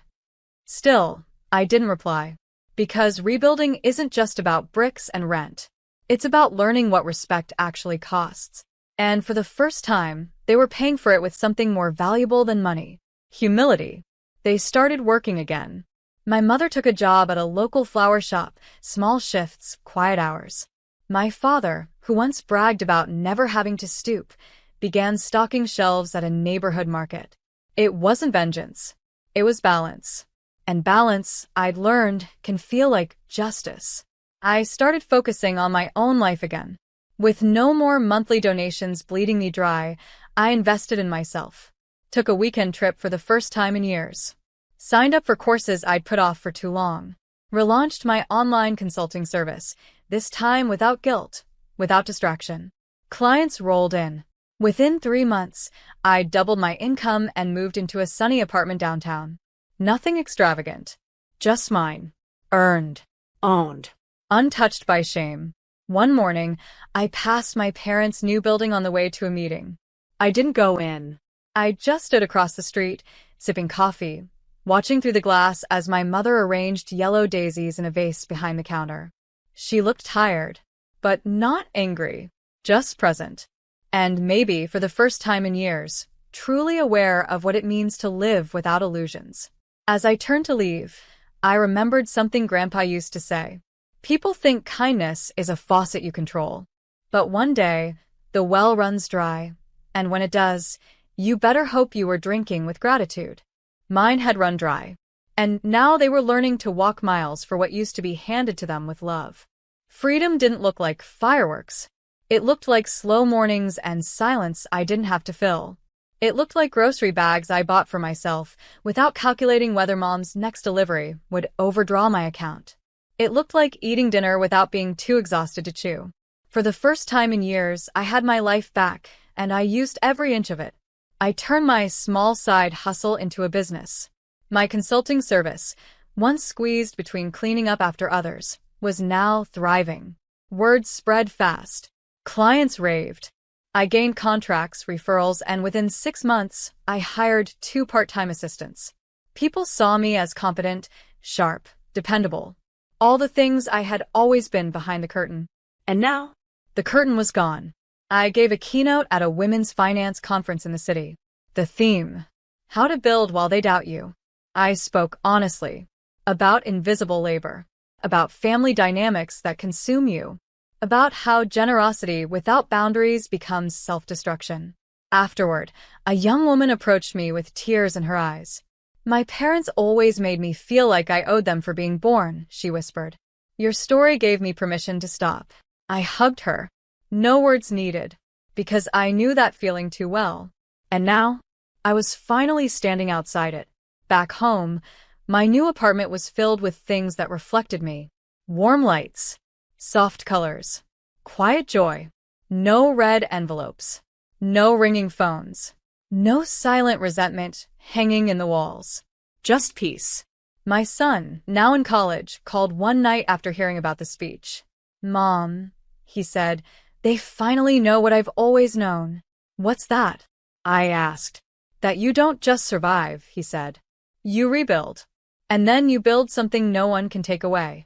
Still, I didn't reply. Because rebuilding isn't just about bricks and rent. It's about learning what respect actually costs. And for the first time, they were paying for it with something more valuable than money. Humility. They started working again. My mother took a job at a local flower shop, small shifts, quiet hours. My father, who once bragged about never having to stoop, began stocking shelves at a neighborhood market. It wasn't vengeance. It was balance. And balance, I'd learned, can feel like justice. I started focusing on my own life again. With no more monthly donations bleeding me dry, I invested in myself. Took a weekend trip for the first time in years. Signed up for courses I'd put off for too long. Relaunched my online consulting service, this time without guilt, without distraction. Clients rolled in. Within 3 months, I doubled my income and moved into a sunny apartment downtown. Nothing extravagant. Just mine. Earned. Owned. Untouched by shame. One morning, I passed my parents' new building on the way to a meeting. I didn't go in. I just stood across the street, sipping coffee, watching through the glass as my mother arranged yellow daisies in a vase behind the counter. She looked tired, but not angry, just present. And maybe, for the first time in years, truly aware of what it means to live without illusions. As I turned to leave, I remembered something Grandpa used to say. People think kindness is a faucet you control. But one day, the well runs dry, and when it does, you better hope you were drinking with gratitude. Mine had run dry, and now they were learning to walk miles for what used to be handed to them with love. Freedom didn't look like fireworks. It looked like slow mornings and silence I didn't have to fill. It looked like grocery bags I bought for myself without calculating whether Mom's next delivery would overdraw my account. It looked like eating dinner without being too exhausted to chew. For the first time in years, I had my life back, and I used every inch of it. I turned my small side hustle into a business. My consulting service, once squeezed between cleaning up after others, was now thriving. Word spread fast. Clients raved. I gained contracts, referrals, and within 6 months, I hired 2 part-time assistants. People saw me as competent, sharp, dependable. All the things I had always been behind the curtain. And now? The curtain was gone. I gave a keynote at a women's finance conference in the city. The theme: how to build while they doubt you. I spoke honestly about invisible labor, about family dynamics that consume you, about how generosity without boundaries becomes self-destruction. Afterward, a young woman approached me with tears in her eyes. My parents always made me feel like I owed them for being born, she whispered. Your story gave me permission to stop. I hugged her. No words needed, because I knew that feeling too well. And now, I was finally standing outside it. Back home, my new apartment was filled with things that reflected me. Warm lights, soft colors, quiet joy. No red envelopes, no ringing phones, no silent resentment hanging in the walls. Just peace. My son, now in college, called one night after hearing about the speech. Mom, he said, they finally know what I've always known. What's that? I asked. That you don't just survive, he said. You rebuild. And then you build something no one can take away.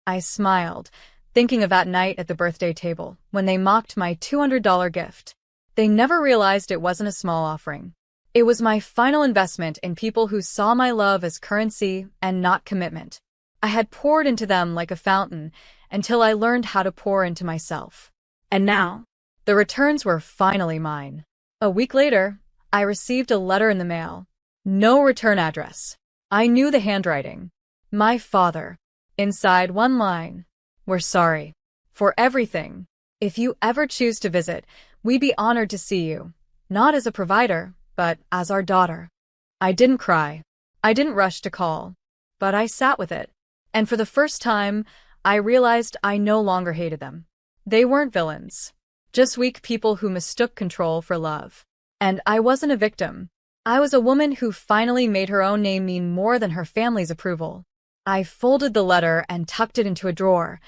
I smiled, thinking of that night at the birthday table, when they mocked my $200 gift. They never realized it wasn't a small offering. It was my final investment in people who saw my love as currency and not commitment. I had poured into them like a fountain until I learned how to pour into myself. And now? The returns were finally mine. A week later, I received a letter in the mail. No return address. I knew the handwriting. My father. Inside one line. We're sorry. For everything. If you ever choose to visit, we'd be honored to see you. Not as a provider, but as our daughter. I didn't cry. I didn't rush to call. But I sat with it. And for the first time, I realized I no longer hated them. They weren't villains. Just weak people who mistook control for love. And I wasn't a victim. I was a woman who finally made her own name mean more than her family's approval. I folded the letter and tucked it into a drawer,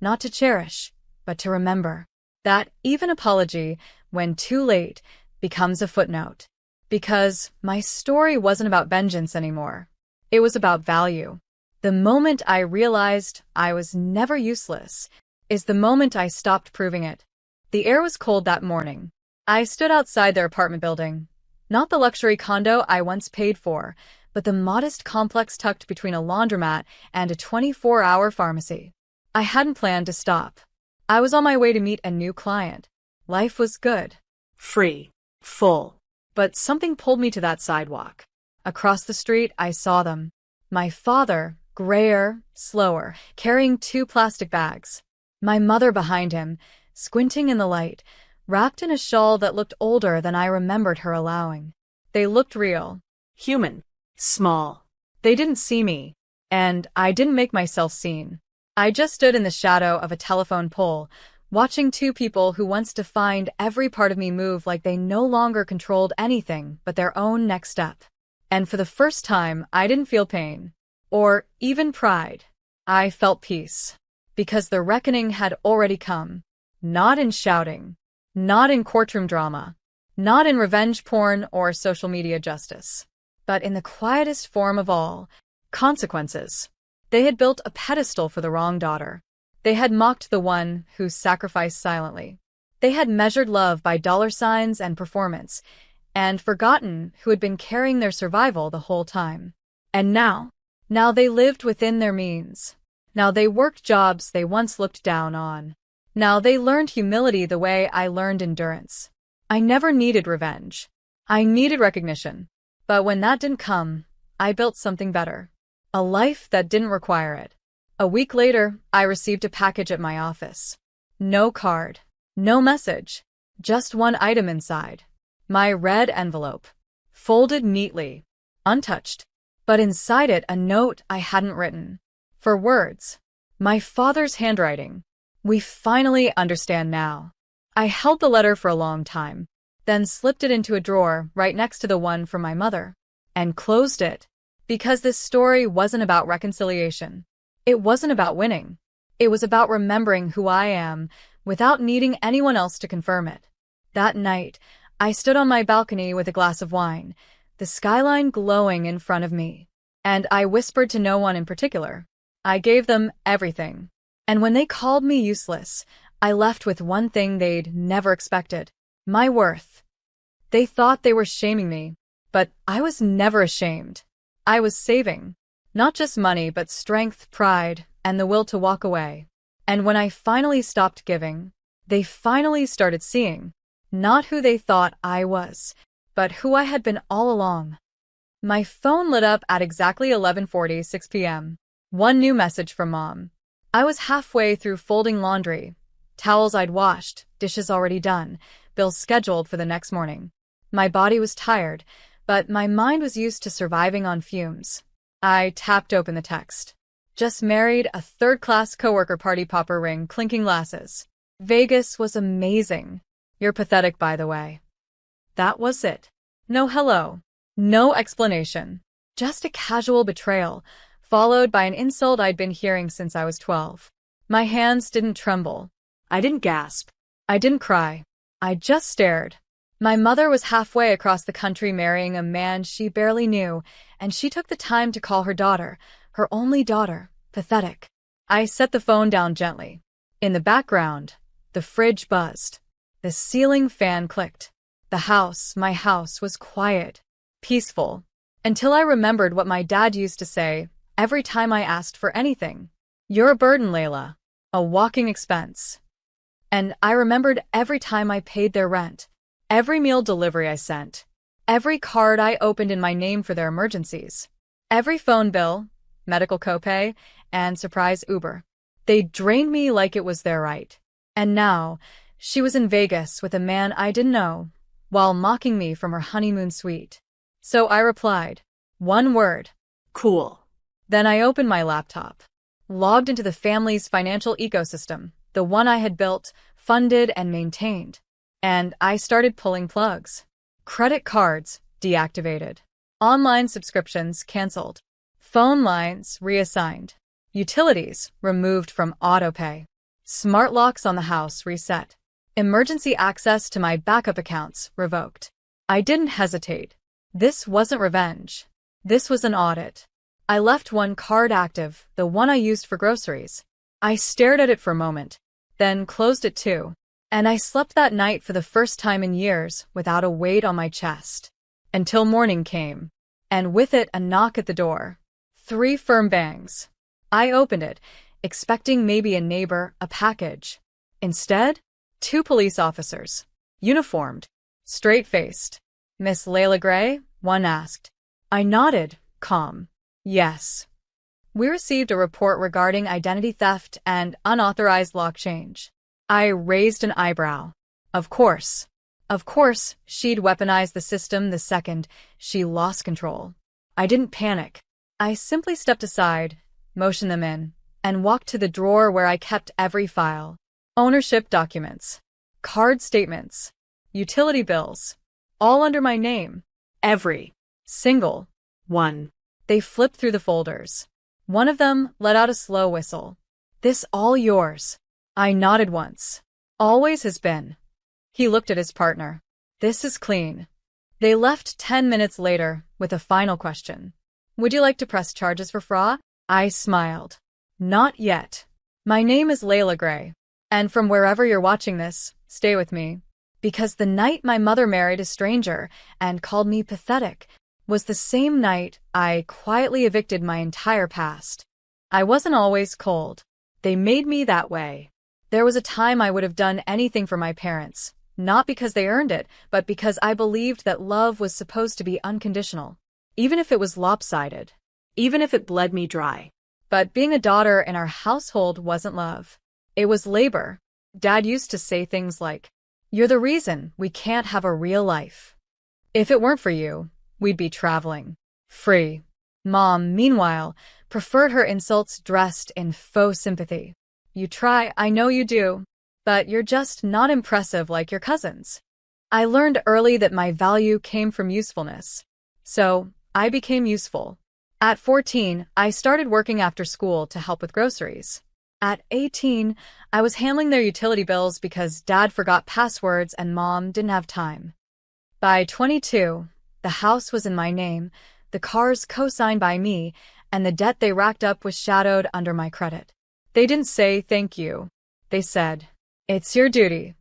not to cherish, but to remember. That even apology, when too late, becomes a footnote. Because my story wasn't about vengeance anymore. It was about value. The moment I realized I was never useless is the moment I stopped proving it. The air was cold that morning. I stood outside their apartment building. Not the luxury condo I once paid for, but the modest complex tucked between a laundromat and a 24-hour pharmacy. I hadn't planned to stop. I was on my way to meet a new client. Life was good. Free. Full. But something pulled me to that sidewalk. Across the street, I saw them. My father, grayer, slower, carrying 2 plastic bags. My mother behind him, squinting in the light, wrapped in a shawl that looked older than I remembered her allowing. They looked real. Human. Small. They didn't see me, and I didn't make myself seen. I just stood in the shadow of a telephone pole, watching 2 people who once defined every part of me move like they no longer controlled anything but their own next step. And for the first time, I didn't feel pain. Or even pride. I felt peace. Because the reckoning had already come. Not in shouting. Not in courtroom drama. Not in revenge porn or social media justice. But in the quietest form of all, consequences. They had built a pedestal for the wrong daughter. They had mocked the one who sacrificed silently. They had measured love by dollar signs and performance, and forgotten who had been carrying their survival the whole time. And now they lived within their means. Now they worked jobs they once looked down on. Now they learned humility the way I learned endurance. I never needed revenge. I needed recognition. But when that didn't come, I built something better. A life that didn't require it. A week later, I received a package at my office. No card. No message. Just one item inside. My red envelope. Folded neatly. Untouched. But inside it, a note I hadn't written. For words. My father's handwriting. We finally understand now. I held the letter for a long time, then slipped it into a drawer right next to the one from my mother, and closed it. Because this story wasn't about reconciliation. It wasn't about winning. It was about remembering who I am without needing anyone else to confirm it. That night, I stood on my balcony with a glass of wine, the skyline glowing in front of me. And I whispered to no one in particular. I gave them everything. And when they called me useless, I left with one thing they'd never expected. My worth. They thought they were shaming me, but I was never ashamed. I was saving. Not just money, but strength, pride, and the will to walk away. And when I finally stopped giving, they finally started seeing. Not who they thought I was, but who I had been all along. My phone lit up at exactly 11:46 p.m. One new message from Mom. I was halfway through folding laundry. Towels I'd washed, dishes already done, bills scheduled for the next morning. My body was tired, but my mind was used to surviving on fumes. I tapped open the text. Just married, a third-class coworker party popper ring, clinking glasses. Vegas was amazing. You're pathetic, by the way. That was it. No hello. No explanation. Just a casual betrayal, followed by an insult I'd been hearing since I was 12. My hands didn't tremble. I didn't gasp. I didn't cry. I just stared. My mother was halfway across the country marrying a man she barely knew, and she took the time to call her daughter, her only daughter, pathetic. I set the phone down gently. In the background, the fridge buzzed. The ceiling fan clicked. The house, my house, was quiet, peaceful, until I remembered what my dad used to say every time I asked for anything. You're a burden, Layla. A walking expense. And I remembered every time I paid their rent, every meal delivery I sent, every card I opened in my name for their emergencies, every phone bill, medical copay, and surprise Uber. They drained me like it was their right. And now, she was in Vegas with a man I didn't know, while mocking me from her honeymoon suite. So I replied, one word. Cool. Then I opened my laptop, logged into the family's financial ecosystem, the one I had built, funded, and maintained. And I started pulling plugs. Credit cards deactivated. Online subscriptions canceled. Phone lines reassigned. Utilities removed from autopay. Smart locks on the house reset. Emergency access to my backup accounts revoked. I didn't hesitate. This wasn't revenge. This was an audit. I left one card active, the one I used for groceries. I stared at it for a moment, then closed it too. And I slept that night for the first time in years without a weight on my chest. Until morning came. And with it a knock at the door. 3 firm bangs. I opened it, expecting maybe a neighbor, a package. Instead, 2 police officers. Uniformed. Straight-faced. Miss Layla Gray? One asked. I nodded, calm. Yes. We received a report regarding identity theft and unauthorized lock change. I raised an eyebrow. Of course. Of course, she'd weaponized the system the second she lost control. I didn't panic. I simply stepped aside, motioned them in, and walked to the drawer where I kept every file. Ownership documents. Card statements. Utility bills. All under my name. Every single one. They flipped through the folders. One of them let out a slow whistle. This all yours. I nodded once. Always has been. He looked at his partner. This is clean. They left 10 minutes later with a final question. Would you like to press charges for fraud? I smiled. Not yet. My name is Layla Gray. And from wherever you're watching this, stay with me. Because the night my mother married a stranger and called me pathetic was the same night I quietly evicted my entire past. I wasn't always cold. They made me that way. There was a time I would have done anything for my parents, not because they earned it, but because I believed that love was supposed to be unconditional, even if it was lopsided, Even if it bled me dry. but being a daughter in our household wasn't love. It was labor. Dad used to say things like, "You're the reason we can't have a real life. If it weren't for you, we'd be traveling. Free." Mom, meanwhile, preferred her insults dressed in faux sympathy. "You try, I know you do, but you're just not impressive like your cousins." I learned early that my value came from usefulness. So, I became useful. At 14, I started working after school to help with groceries. At 18, I was handling their utility bills because Dad forgot passwords and Mom didn't have time. By 22, the house was in my name, the cars co-signed by me, and the debt they racked up was shadowed under my credit. They didn't say thank you. They said, "It's your duty."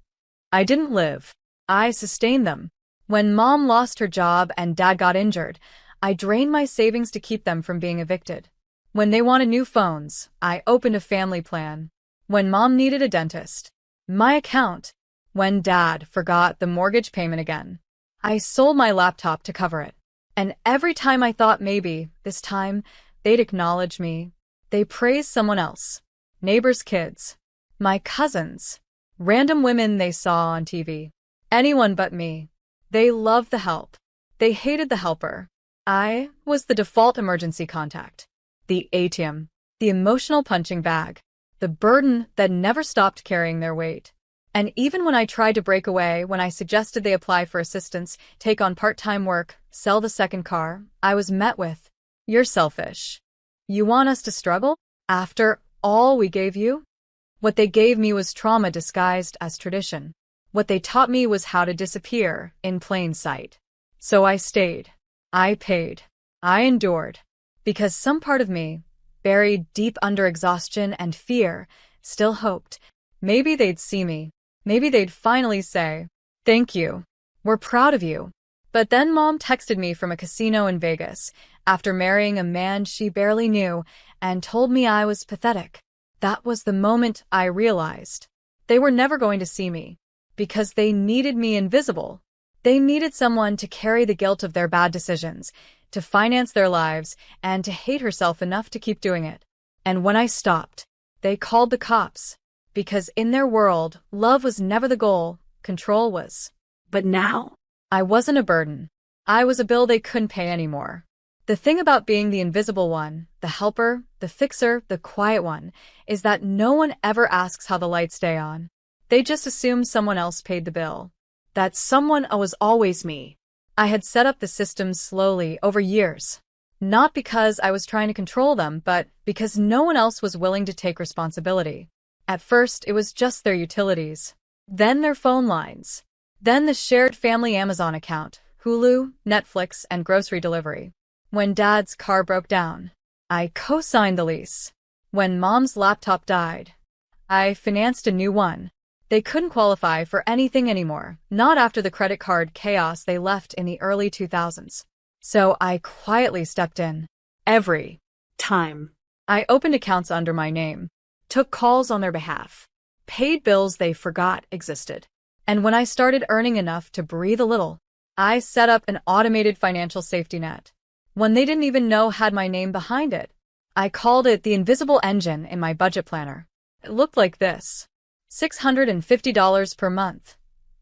I didn't live. I sustained them. When Mom lost her job and Dad got injured, I drained my savings to keep them from being evicted. When they wanted new phones, I opened a family plan. When Mom needed a dentist, my account. When Dad forgot the mortgage payment again, I sold my laptop to cover it. And every time I thought maybe, this time, they'd acknowledge me, they praised someone else. Neighbors' kids. My cousins. Random women they saw on TV. Anyone but me. They loved the help. They hated the helper. I was the default emergency contact. The ATM. The emotional punching bag. The burden that never stopped carrying their weight. And even when I tried to break away, when I suggested they apply for assistance, take on part-time work, sell the second car, I was met with, "You're selfish. You want us to struggle? After all we gave you?" What they gave me was trauma disguised as tradition. What they taught me was how to disappear in plain sight. So I stayed. I paid. I endured. Because some part of me, buried deep under exhaustion and fear, still hoped. Maybe they'd see me. Maybe they'd finally say, "Thank you. We're proud of you." But then Mom texted me from a casino in Vegas, after marrying a man she barely knew, and told me I was pathetic. That was the moment I realized. They were never going to see me. Because they needed me invisible. They needed someone to carry the guilt of their bad decisions, to finance their lives, and to hate herself enough to keep doing it. And when I stopped, they called the cops. Because in their world, love was never the goal, control was. But now, I wasn't a burden. I was a bill they couldn't pay anymore. The thing about being the invisible one, the helper, the fixer, the quiet one, is that no one ever asks how the lights stay on. They just assume someone else paid the bill. That someone was always me. I had set up the systems slowly over years. Not because I was trying to control them, but because no one else was willing to take responsibility. At first, it was just their utilities. Then their phone lines. Then the shared family Amazon account, Hulu, Netflix, and grocery delivery. When Dad's car broke down, I co-signed the lease. When Mom's laptop died, I financed a new one. They couldn't qualify for anything anymore, not after the credit card chaos they left in the early 2000s. So I quietly stepped in. Every time. I opened accounts under my name, took calls on their behalf, paid bills they forgot existed. And when I started earning enough to breathe a little, I set up an automated financial safety net. One they didn't even know had my name behind it. I called it the invisible engine in my budget planner. It looked like this. $650 per month.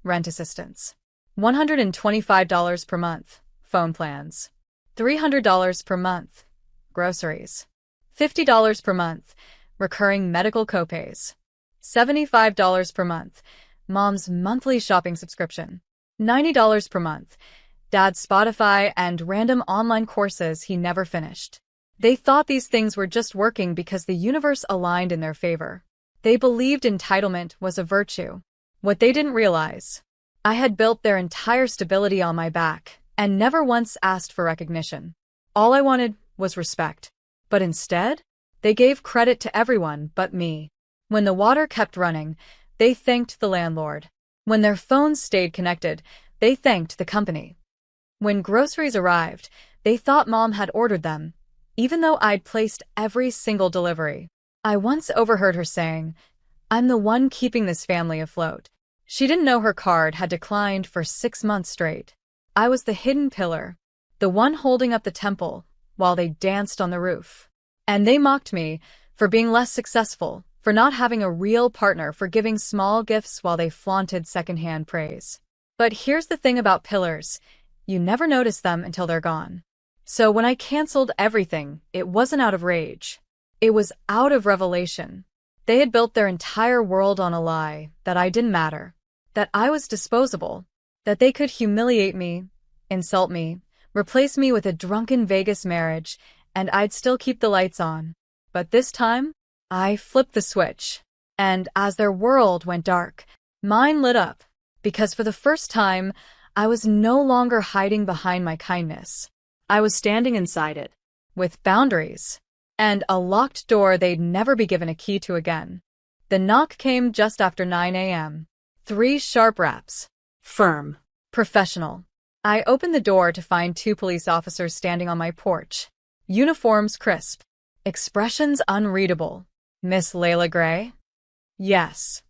Rent assistance. $125 per month. Phone plans. $300 per month. Groceries. $50 per month. Recurring medical copays. $75 per month. Mom's monthly shopping subscription. $90 per month. Dad's Spotify and random online courses he never finished. They thought these things were just working because the universe aligned in their favor. They believed entitlement was a virtue. What they didn't realize, I had built their entire stability on my back and never once asked for recognition. All I wanted was respect. But instead, they gave credit to everyone but me. When the water kept running, they thanked the landlord. When their phones stayed connected, they thanked the company. When groceries arrived, they thought Mom had ordered them, even though I'd placed every single delivery. I once overheard her saying, "I'm the one keeping this family afloat." She didn't know her card had declined for 6 months straight. I was the hidden pillar, the one holding up the temple while they danced on the roof. And they mocked me for being less successful, for not having a real partner, for giving small gifts while they flaunted secondhand praise. But here's the thing about pillars. You never notice them until they're gone. So when I canceled everything, it wasn't out of rage. It was out of revelation. They had built their entire world on a lie, that I didn't matter, that I was disposable, that they could humiliate me, insult me, replace me with a drunken Vegas marriage, and I'd still keep the lights on. But this time, I flipped the switch. And as their world went dark, mine lit up, because for the first time, I was no longer hiding behind my kindness. I was standing inside it. With boundaries. And a locked door they'd never be given a key to again. The knock came just after 9 a.m. 3 sharp raps. Firm. Professional. I opened the door to find 2 police officers standing on my porch. Uniforms crisp. Expressions unreadable. "Miss Layla Gray?" "Yes."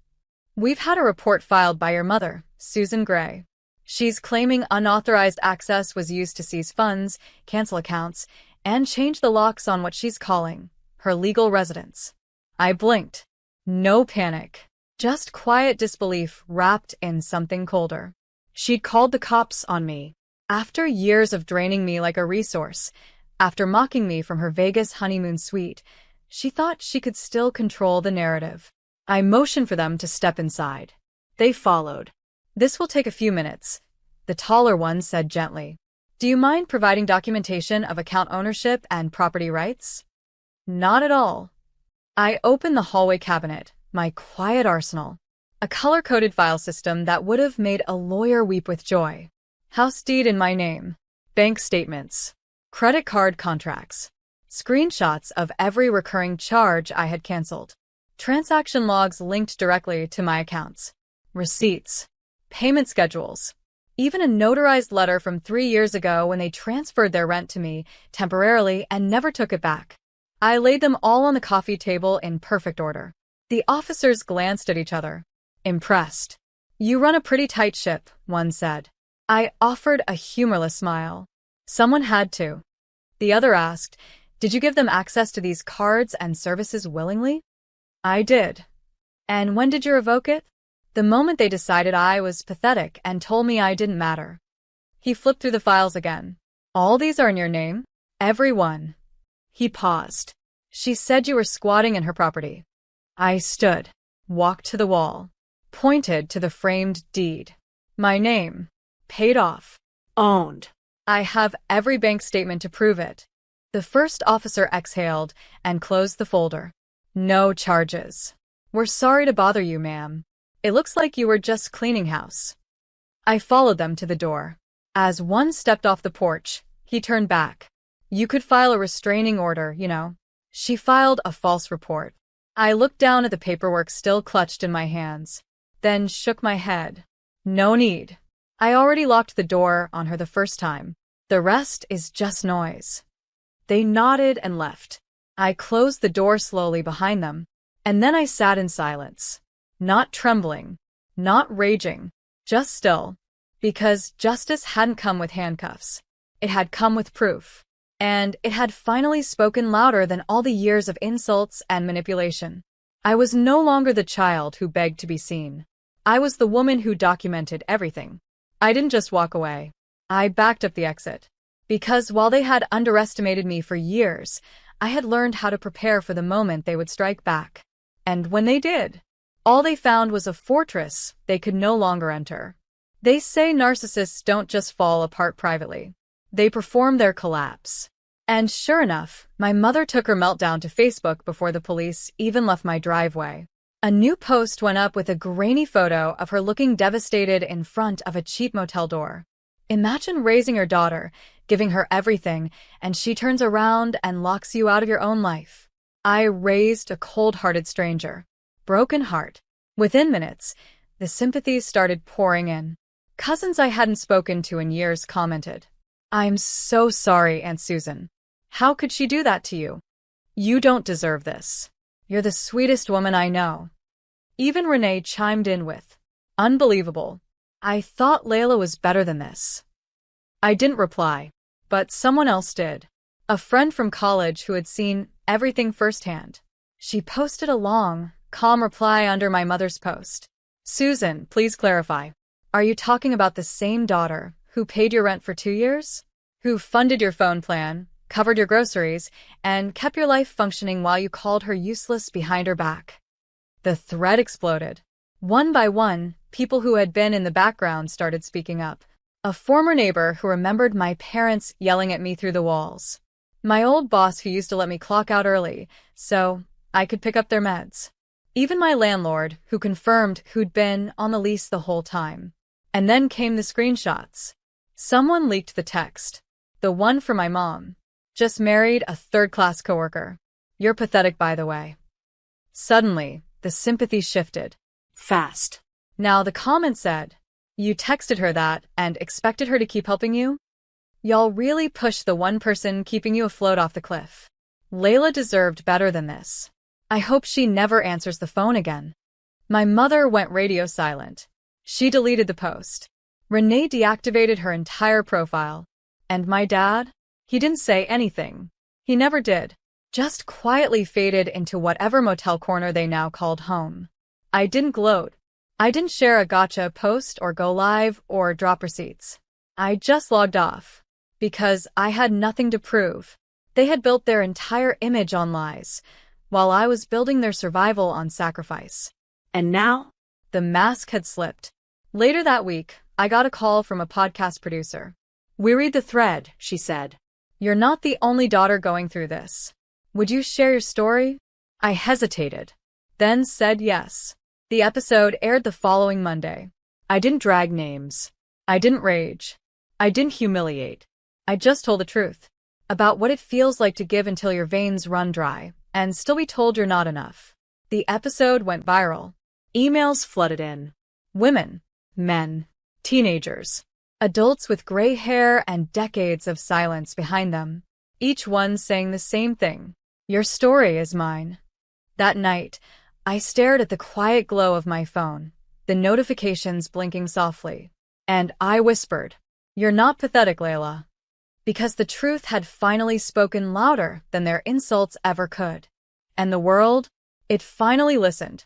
"We've had a report filed by your mother, Susan Gray. She's claiming unauthorized access was used to seize funds, cancel accounts, and change the locks on what she's calling her legal residence." I blinked. No panic. Just quiet disbelief wrapped in something colder. She'd called the cops on me. After years of draining me like a resource, after mocking me from her Vegas honeymoon suite, she thought she could still control the narrative. I motioned for them to step inside. They followed. "This will take a few minutes," the taller one said gently. "Do you mind providing documentation of account ownership and property rights?" "Not at all." I opened the hallway cabinet, my quiet arsenal. A color-coded file system that would have made a lawyer weep with joy. House deed in my name. Bank statements. Credit card contracts. Screenshots of every recurring charge I had canceled. Transaction logs linked directly to my accounts. Receipts. Payment schedules. Even a notarized letter from 3 years ago when they transferred their rent to me temporarily and never took it back. I laid them all on the coffee table in perfect order. The officers glanced at each other. Impressed. "You run a pretty tight ship," one said. I offered a humorless smile. "Someone had to." The other asked, "Did you give them access to these cards and services willingly?" "I did." "And when did you revoke it?" "The moment they decided I was pathetic and told me I didn't matter." He flipped through the files again. "All these are in your name?" "Every one." He paused. "She said you were squatting in her property." I stood, walked to the wall, pointed to the framed deed. "My name. Paid off. Owned." I have every bank statement to prove it." The first officer exhaled and closed the folder. "No charges. We're sorry to bother you, ma'am. It looks like you were just cleaning house." I followed them to the door. As one stepped off the porch, he turned back. "You could file a restraining order, you know." She filed a false report. I looked down at the paperwork still clutched in my hands, then shook my head. "No need. I already locked the door on her the first time. The rest is just noise." They nodded and left. I closed the door slowly behind them, and then I sat in silence. Not trembling, not raging, just still. Because justice hadn't come with handcuffs. It had come with proof. And it had finally spoken louder than all the years of insults and manipulation. I was no longer the child who begged to be seen. I was the woman who documented everything. I didn't just walk away. I backed up the exit. Because while they had underestimated me for years, I had learned how to prepare for the moment they would strike back. And when they did, all they found was a fortress they could no longer enter. They say narcissists don't just fall apart privately. They perform their collapse. And sure enough, my mother took her meltdown to Facebook before the police even left my driveway. A new post went up with a grainy photo of her looking devastated in front of a cheap motel door. Imagine raising your daughter, giving her everything, and she turns around and locks you out of your own life. I raised a cold-hearted stranger. Broken heart. Within minutes, the sympathies started pouring in. Cousins I hadn't spoken to in years commented, "I'm so sorry, Aunt Susan. How could she do that to you? You don't deserve this. You're the sweetest woman I know." Even Renee chimed in with, "Unbelievable. I thought Layla was better than this." I didn't reply, but someone else did. A friend from college who had seen everything firsthand. She posted a long, calm reply under my mother's post. "Susan, please clarify. Are you talking about the same daughter who paid your rent for 2 years? Who funded your phone plan, covered your groceries, and kept your life functioning while you called her useless behind her back?" The thread exploded. One by one, people who had been in the background started speaking up. A former neighbor who remembered my parents yelling at me through the walls. My old boss who used to let me clock out early so I could pick up their meds. Even my landlord who confirmed who'd been on the lease the whole time. And then came the screenshots. Someone leaked the text. The one from my mom. "Just married a third-class coworker. You're pathetic, by the way." Suddenly, the sympathy shifted. Fast. Now the comment said, "You texted her that and expected her to keep helping you? Y'all really pushed the one person keeping you afloat off the cliff. Layla deserved better than this. I hope she never answers the phone again." My mother went radio silent. She deleted the post. Renee deactivated her entire profile. And my dad? He didn't say anything. He never did. Just quietly faded into whatever motel corner they now called home. I didn't gloat. I didn't share a gotcha post or go live or drop receipts. I just logged off. Because I had nothing to prove. They had built their entire image on lies, while I was building their survival on sacrifice. And now? The mask had slipped. Later that week, I got a call from a podcast producer. "We read the thread," she said. "You're not the only daughter going through this. Would you share your story?" I hesitated, then said yes. The episode aired the following Monday. I didn't drag names. I didn't rage. I didn't humiliate. I just told the truth. About what it feels like to give until your veins run dry, and still be told you're not enough. The episode went viral. Emails flooded in. Women, men, teenagers, adults with gray hair and decades of silence behind them. Each one saying the same thing. "Your story is mine." That night, I stared at the quiet glow of my phone, the notifications blinking softly. And I whispered, "You're not pathetic, Layla." Because the truth had finally spoken louder than their insults ever could. And the world? It finally listened.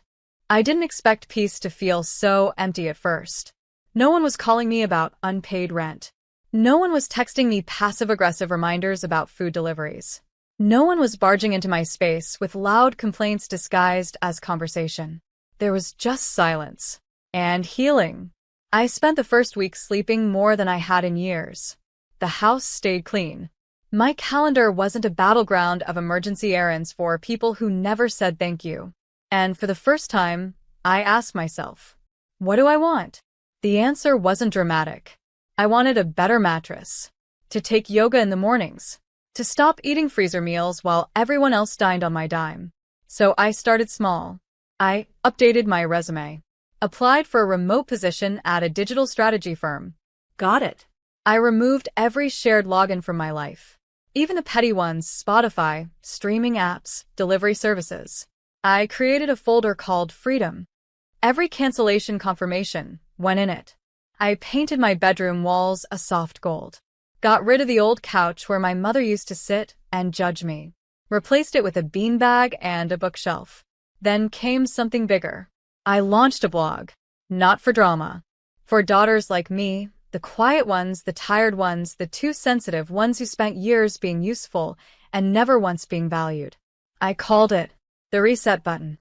I didn't expect peace to feel so empty at first. No one was calling me about unpaid rent. No one was texting me passive-aggressive reminders about food deliveries. No one was barging into my space with loud complaints disguised as conversation. There was just silence. And healing. I spent the first week sleeping more than I had in years. The house stayed clean. My calendar wasn't a battleground of emergency errands for people who never said thank you. And for the first time, I asked myself, what do I want? The answer wasn't dramatic. I wanted a better mattress. To take yoga in the mornings. To stop eating freezer meals while everyone else dined on my dime. So I started small. I updated my resume. Applied for a remote position at a digital strategy firm. Got it. I removed every shared login from my life. Even the petty ones, Spotify, streaming apps, delivery services. I created a folder called Freedom. Every cancellation confirmation went in it. I painted my bedroom walls a soft gold. Got rid of the old couch where my mother used to sit and judge me. Replaced it with a beanbag and a bookshelf. Then came something bigger. I launched a blog. Not for drama. For daughters like me, the quiet ones, the tired ones, the too sensitive ones who spent years being useful and never once being valued. I called it the reset button.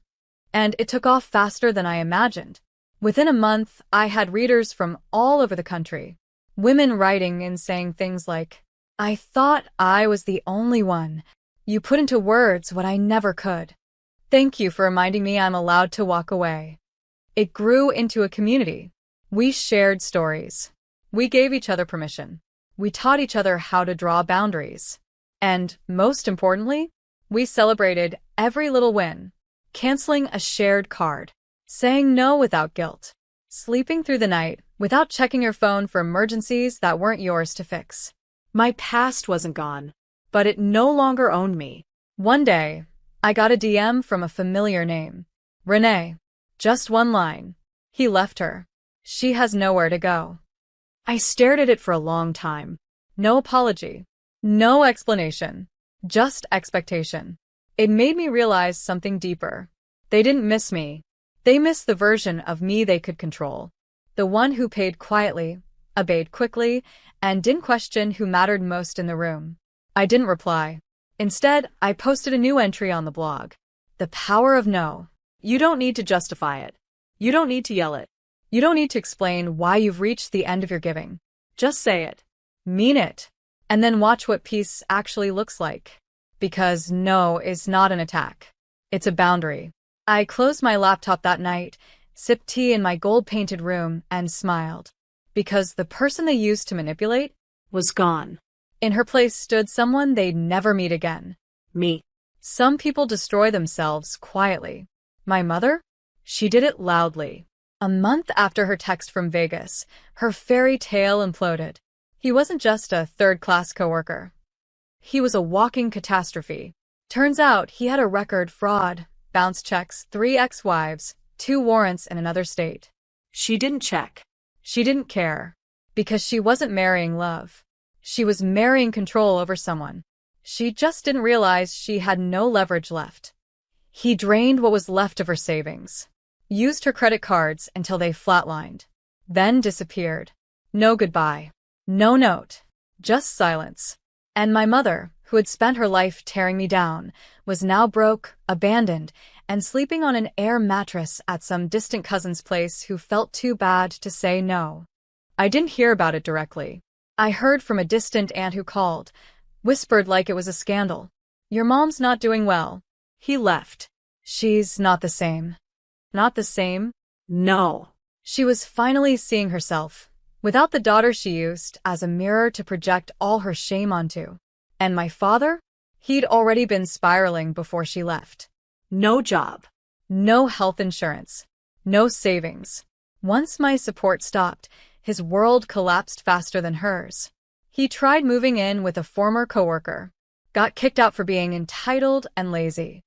And it took off faster than I imagined. Within a month, I had readers from all over the country. Women writing and saying things like, I thought I was the only one. You put into words what I never could. Thank you for reminding me I'm allowed to walk away. It grew into a community. We shared stories. We gave each other permission. We taught each other how to draw boundaries. And, most importantly, we celebrated every little win, canceling a shared card, saying no without guilt, sleeping through the night without checking your phone for emergencies that weren't yours to fix. My past wasn't gone, but it no longer owned me. One day, I got a DM from a familiar name. Renee. Just one line. He left her. She has nowhere to go. I stared at it for a long time. No apology. No explanation. Just expectation. It made me realize something deeper. They didn't miss me. They missed the version of me they could control. The one who paid quietly, obeyed quickly, and didn't question who mattered most in the room. I didn't reply. Instead, I posted a new entry on the blog. The power of no. You don't need to justify it. You don't need to yell it. You don't need to explain why you've reached the end of your giving. Just say it. Mean it. And then watch what peace actually looks like. Because no is not an attack. It's a boundary. I closed my laptop that night, sipped tea in my gold-painted room, and smiled. Because the person they used to manipulate Was gone. in her place stood someone they'd never meet again. Me. Some people destroy themselves quietly. My mother? She did it loudly. A month after her text from Vegas, her fairy tale imploded. He wasn't just a third-class coworker. He was a walking catastrophe. Turns out he had a record fraud, bounce checks, 3 ex-wives, 2 warrants in another state. She didn't check. She didn't care. Because she wasn't marrying love. She was marrying control over someone. She just didn't realize she had no leverage left. He drained what was left of her savings. Used her credit cards until they flatlined. Then disappeared. No goodbye. No note. Just silence. And my mother, who had spent her life tearing me down, was now broke, abandoned, and sleeping on an air mattress at some distant cousin's place who felt too bad to say no. I didn't hear about it directly. I heard from a distant aunt who called, whispered like it was a scandal. Your mom's not doing well. He left. She's not the same. Not the same? No. She was finally seeing herself, without the daughter she used as a mirror to project all her shame onto. And my father? He'd already been spiraling before she left. No job. No health insurance. No savings. Once my support stopped, his world collapsed faster than hers. He tried moving in with a former coworker. Got kicked out for being entitled and lazy.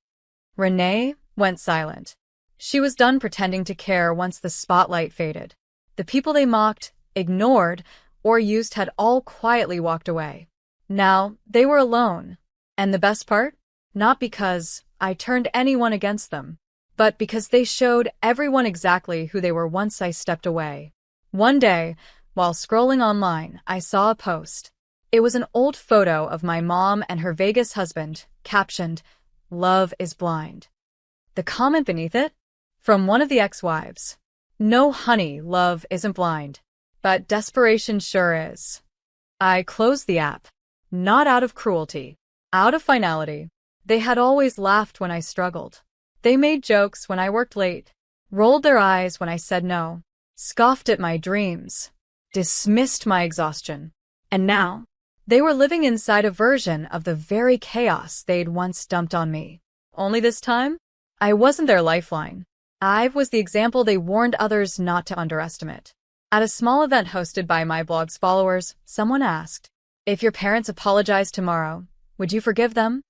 Renee went silent. She was done pretending to care once the spotlight faded. The people they mocked, ignored, or used had all quietly walked away. Now, they were alone. And the best part? Not because I turned anyone against them, but because they showed everyone exactly who they were once I stepped away. One day, while scrolling online, I saw a post. It was an old photo of my mom and her Vegas husband, captioned, "Love is blind." The comment beneath it? From one of the ex-wives. No, honey, love isn't blind. But desperation sure is. I closed the app. Not out of cruelty. Out of finality. They had always laughed when I struggled. They made jokes when I worked late. Rolled their eyes when I said no. Scoffed at my dreams. Dismissed my exhaustion. And now, they were living inside a version of the very chaos they'd once dumped on me. Only this time, I wasn't their lifeline. I was the example they warned others not to underestimate. At a small event hosted by my blog's followers, someone asked, "If your parents apologized tomorrow, would you forgive them?"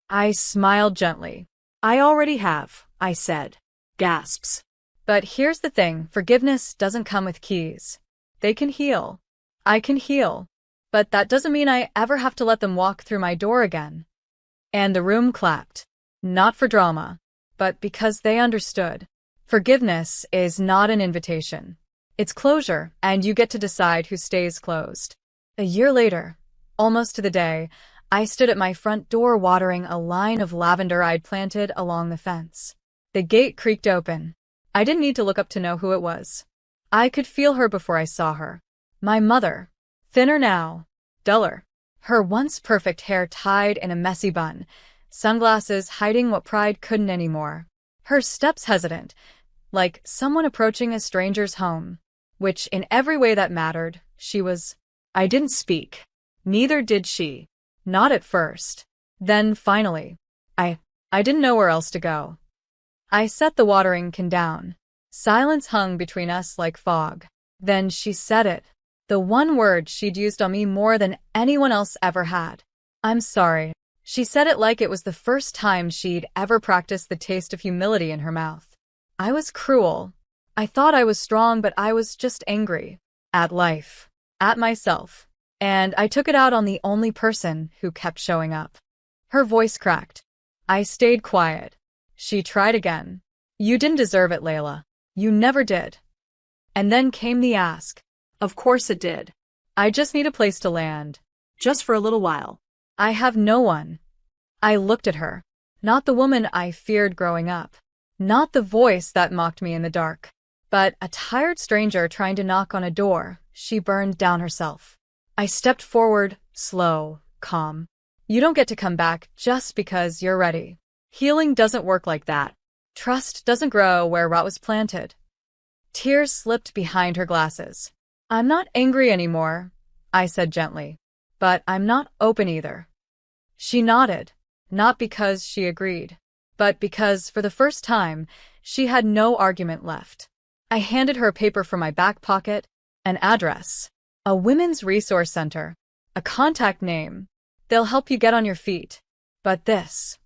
I smiled gently. I already have, I said. Gasps. But here's the thing, forgiveness doesn't come with keys. They can heal. I can heal. But that doesn't mean I ever have to let them walk through my door again. And the room clapped. Not for drama, but because they understood. Forgiveness is not an invitation. It's closure, and you get to decide who stays closed. A year later, almost to the day, I stood at my front door watering a line of lavender I'd planted along the fence. The gate creaked open. I didn't need to look up to know who it was. I could feel her before I saw her. My mother. Thinner now. Duller. Her once perfect hair tied in a messy bun, sunglasses hiding what pride couldn't anymore. Her steps hesitant, like someone approaching a stranger's home, which in every way that mattered, she was. I didn't speak. Neither did she. Not at first. Then, finally, I didn't know where else to go. I set the watering can down. Silence hung between us like fog. Then she said it. The one word she'd used on me more than anyone else ever had. I'm sorry. She said it like it was the first time she'd ever practiced the taste of humility in her mouth. I was cruel. I thought I was strong, but I was just angry. At life. At myself. And I took it out on the only person who kept showing up. Her voice cracked. I stayed quiet. She tried again. You didn't deserve it, Layla. You never did. And then came the ask. Of course it did. I just need a place to land. Just for a little while. I have no one. I looked at her. Not the woman I feared growing up. Not the voice that mocked me in the dark. But a tired stranger trying to knock on a door she burned down herself. I stepped forward, slow, calm. You don't get to come back just because you're ready. Healing doesn't work like that. Trust doesn't grow where rot was planted. Tears slipped behind her glasses. I'm not angry anymore, I said gently. But I'm not open either. She nodded, not because she agreed, but because, for the first time, she had no argument left. I handed her a paper from my back pocket, an address, a women's resource center, a contact name. They'll help you get on your feet. But this.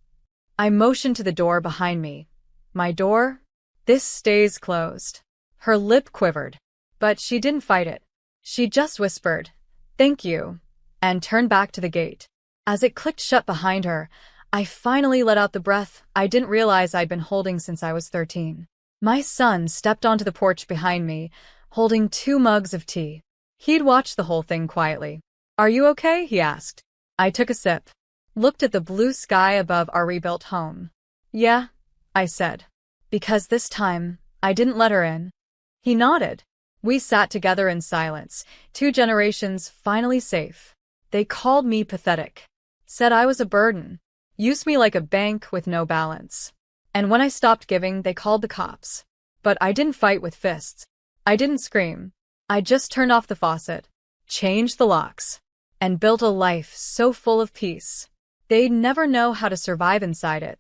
I motioned to the door behind me. My door? This stays closed. Her lip quivered, but she didn't fight it. She just whispered, "Thank you," and turned back to the gate. As it clicked shut behind her, I finally let out the breath I didn't realize I'd been holding since I was 13. My son stepped onto the porch behind me, holding 2 mugs of tea. He'd watched the whole thing quietly. "Are you okay?" he asked. I took a sip, looked at the blue sky above our rebuilt home. "Yeah," I said. Because this time, I didn't let her in. He nodded. We sat together in silence, 2 generations finally safe. They called me pathetic, said I was a burden, used me like a bank with no balance. And when I stopped giving, they called the cops. But I didn't fight with fists. I didn't scream. I just turned off the faucet, changed the locks, and built a life so full of peace. They'd never know how to survive inside it.